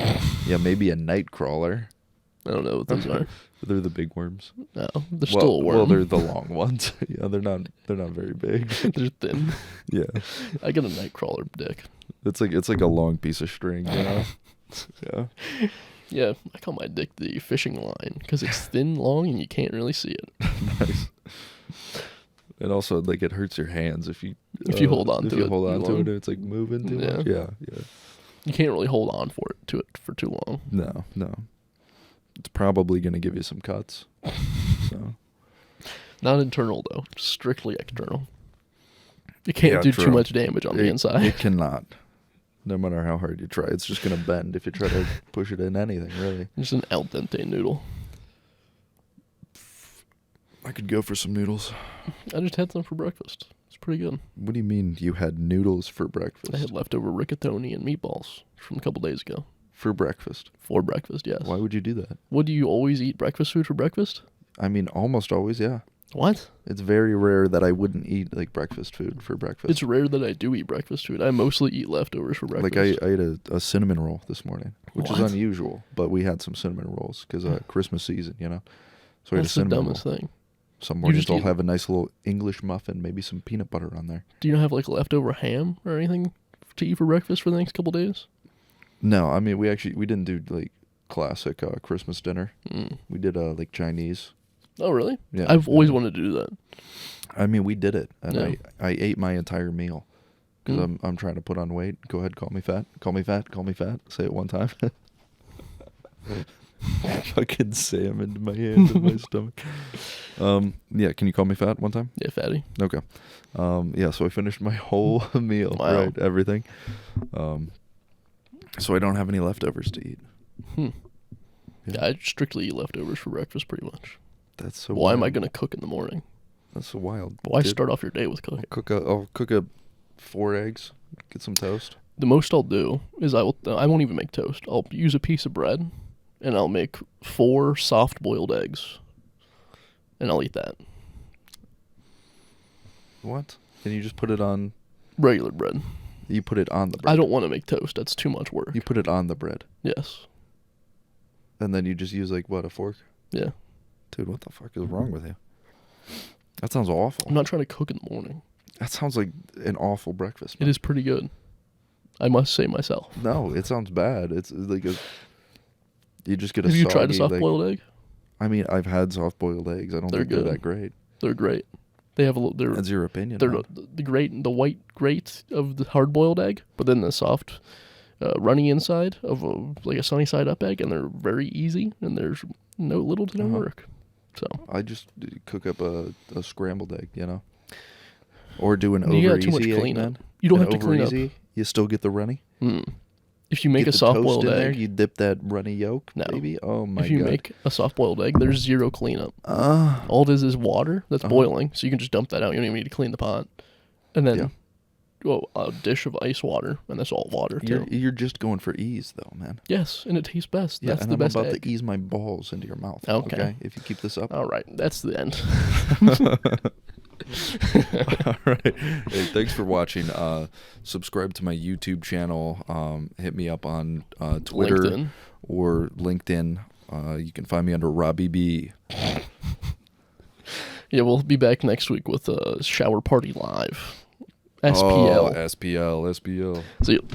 Speaker 2: Yeah, maybe a night crawler.
Speaker 1: I don't know what those are.
Speaker 2: They're the big worms.
Speaker 1: No, they're still a worm.
Speaker 2: Well, they're the long ones. Yeah, they're not very big.
Speaker 1: They're thin.
Speaker 2: Yeah.
Speaker 1: I got a night crawler dick.
Speaker 2: It's like a long piece of string, you know? Yeah.
Speaker 1: Yeah, I call my dick the fishing line because it's thin, long, and you can't really see it.
Speaker 2: Nice. And also, like, it hurts your hands if you
Speaker 1: hold on to it.
Speaker 2: If you hold on to it, it's like moving too much. Yeah.
Speaker 1: You can't really hold on to it for too long.
Speaker 2: No. It's probably gonna give you some cuts. So.
Speaker 1: Not internal though, strictly external. You can't do too much damage on the inside.
Speaker 2: It cannot. No matter how hard you try, it's just gonna bend if you try to push it in anything, really.
Speaker 1: Just an al dente noodle.
Speaker 2: I could go for some noodles.
Speaker 1: I just had some for breakfast. It's pretty good.
Speaker 2: What do you mean you had noodles for breakfast?
Speaker 1: I had leftover rigatoni and meatballs from a couple days ago.
Speaker 2: For breakfast?
Speaker 1: For breakfast, yes.
Speaker 2: Why would you do that?
Speaker 1: What, do you always eat breakfast food for breakfast?
Speaker 2: I mean, almost always, yeah.
Speaker 1: What?
Speaker 2: It's very rare that I wouldn't eat, like, breakfast food for breakfast.
Speaker 1: It's rare that I do eat breakfast food. I mostly eat leftovers for breakfast.
Speaker 2: Like, I ate a cinnamon roll this morning, which is unusual, but we had some cinnamon rolls because Christmas season, you know? So I ate a cinnamon roll.
Speaker 1: That's the dumbest thing.
Speaker 2: Some mornings I'll have a nice little English muffin, maybe some peanut butter on there.
Speaker 1: Do you not have, like, leftover ham or anything to eat for breakfast for the next couple days?
Speaker 2: No, I mean, we didn't do, like, classic Christmas dinner. We did, like, Chinese.
Speaker 1: Oh, really?
Speaker 2: Yeah.
Speaker 1: I've always wanted to do that.
Speaker 2: I mean, we did it, and
Speaker 1: Yeah.
Speaker 2: I ate my entire meal because I'm trying to put on weight. Go ahead, call me fat. Call me fat. Call me fat. Say it one time. Fucking Sam into my hand and my stomach. Yeah, can you call me fat one time?
Speaker 1: Yeah, fatty.
Speaker 2: Okay. Yeah, so I finished my whole meal,
Speaker 1: Wow.
Speaker 2: right? Everything. So I don't have any leftovers to eat.
Speaker 1: Yeah, I strictly eat leftovers for breakfast pretty much.
Speaker 2: That's so
Speaker 1: Why
Speaker 2: wild.
Speaker 1: am I going to cook in the morning?
Speaker 2: That's so wild.
Speaker 1: Why start off your day with cooking?
Speaker 2: I'll cook 4 eggs, get some toast.
Speaker 1: The most I'll do is I won't even make toast. I'll use a piece of bread, and I'll make 4 soft-boiled eggs, and I'll eat that.
Speaker 2: What? And you just put it on...
Speaker 1: Regular bread.
Speaker 2: You put it on the bread?
Speaker 1: I don't want to make toast. That's too much work.
Speaker 2: You put it on the bread?
Speaker 1: Yes.
Speaker 2: And then you just use, like, what, a fork?
Speaker 1: Yeah.
Speaker 2: Dude, what the fuck is wrong with you? That sounds awful.
Speaker 1: I'm not trying to cook in the morning.
Speaker 2: That sounds like an awful breakfast, man.
Speaker 1: It is pretty good. I must say myself.
Speaker 2: No, it sounds bad. It's like you just get a
Speaker 1: Have you
Speaker 2: soggy,
Speaker 1: tried a soft-boiled egg?
Speaker 2: I mean, I've had soft-boiled eggs. I don't think they're that great.
Speaker 1: They're great. They have a little...
Speaker 2: That's your opinion.
Speaker 1: They're the white grate of the hard-boiled egg, but then the soft, runny inside of like a sunny side up egg, and they're very easy, and there's little to no work. So
Speaker 2: I just cook up a scrambled egg, you know, or do an over
Speaker 1: you got
Speaker 2: easy
Speaker 1: too much
Speaker 2: egg,
Speaker 1: cleanup.
Speaker 2: man.
Speaker 1: You don't have to clean
Speaker 2: easy, up. You still get the runny.
Speaker 1: If you make
Speaker 2: get
Speaker 1: a soft-boiled
Speaker 2: egg,
Speaker 1: egg,
Speaker 2: you dip that runny yolk, baby. Oh my god!
Speaker 1: If you make a soft-boiled egg, there's zero cleanup. All it is water that's boiling, so you can just dump that out. You don't even need to clean the pot, and then a dish of ice water, and that's all water too.
Speaker 2: You're just going for ease, though, man.
Speaker 1: Yes, and it tastes best.
Speaker 2: Yeah,
Speaker 1: that's
Speaker 2: and
Speaker 1: the
Speaker 2: I'm
Speaker 1: best
Speaker 2: about
Speaker 1: egg.
Speaker 2: to ease my balls into your mouth.
Speaker 1: Okay.
Speaker 2: If you keep this up.
Speaker 1: All right, that's the end.
Speaker 2: All right. Hey, thanks for watching. Subscribe to my YouTube channel. Hit me up on Twitter
Speaker 1: LinkedIn.
Speaker 2: or LinkedIn. You can find me under Robbie B.
Speaker 1: Yeah, we'll be back next week with Shower Party Live. SPL.
Speaker 2: Oh, SPL.
Speaker 1: See you.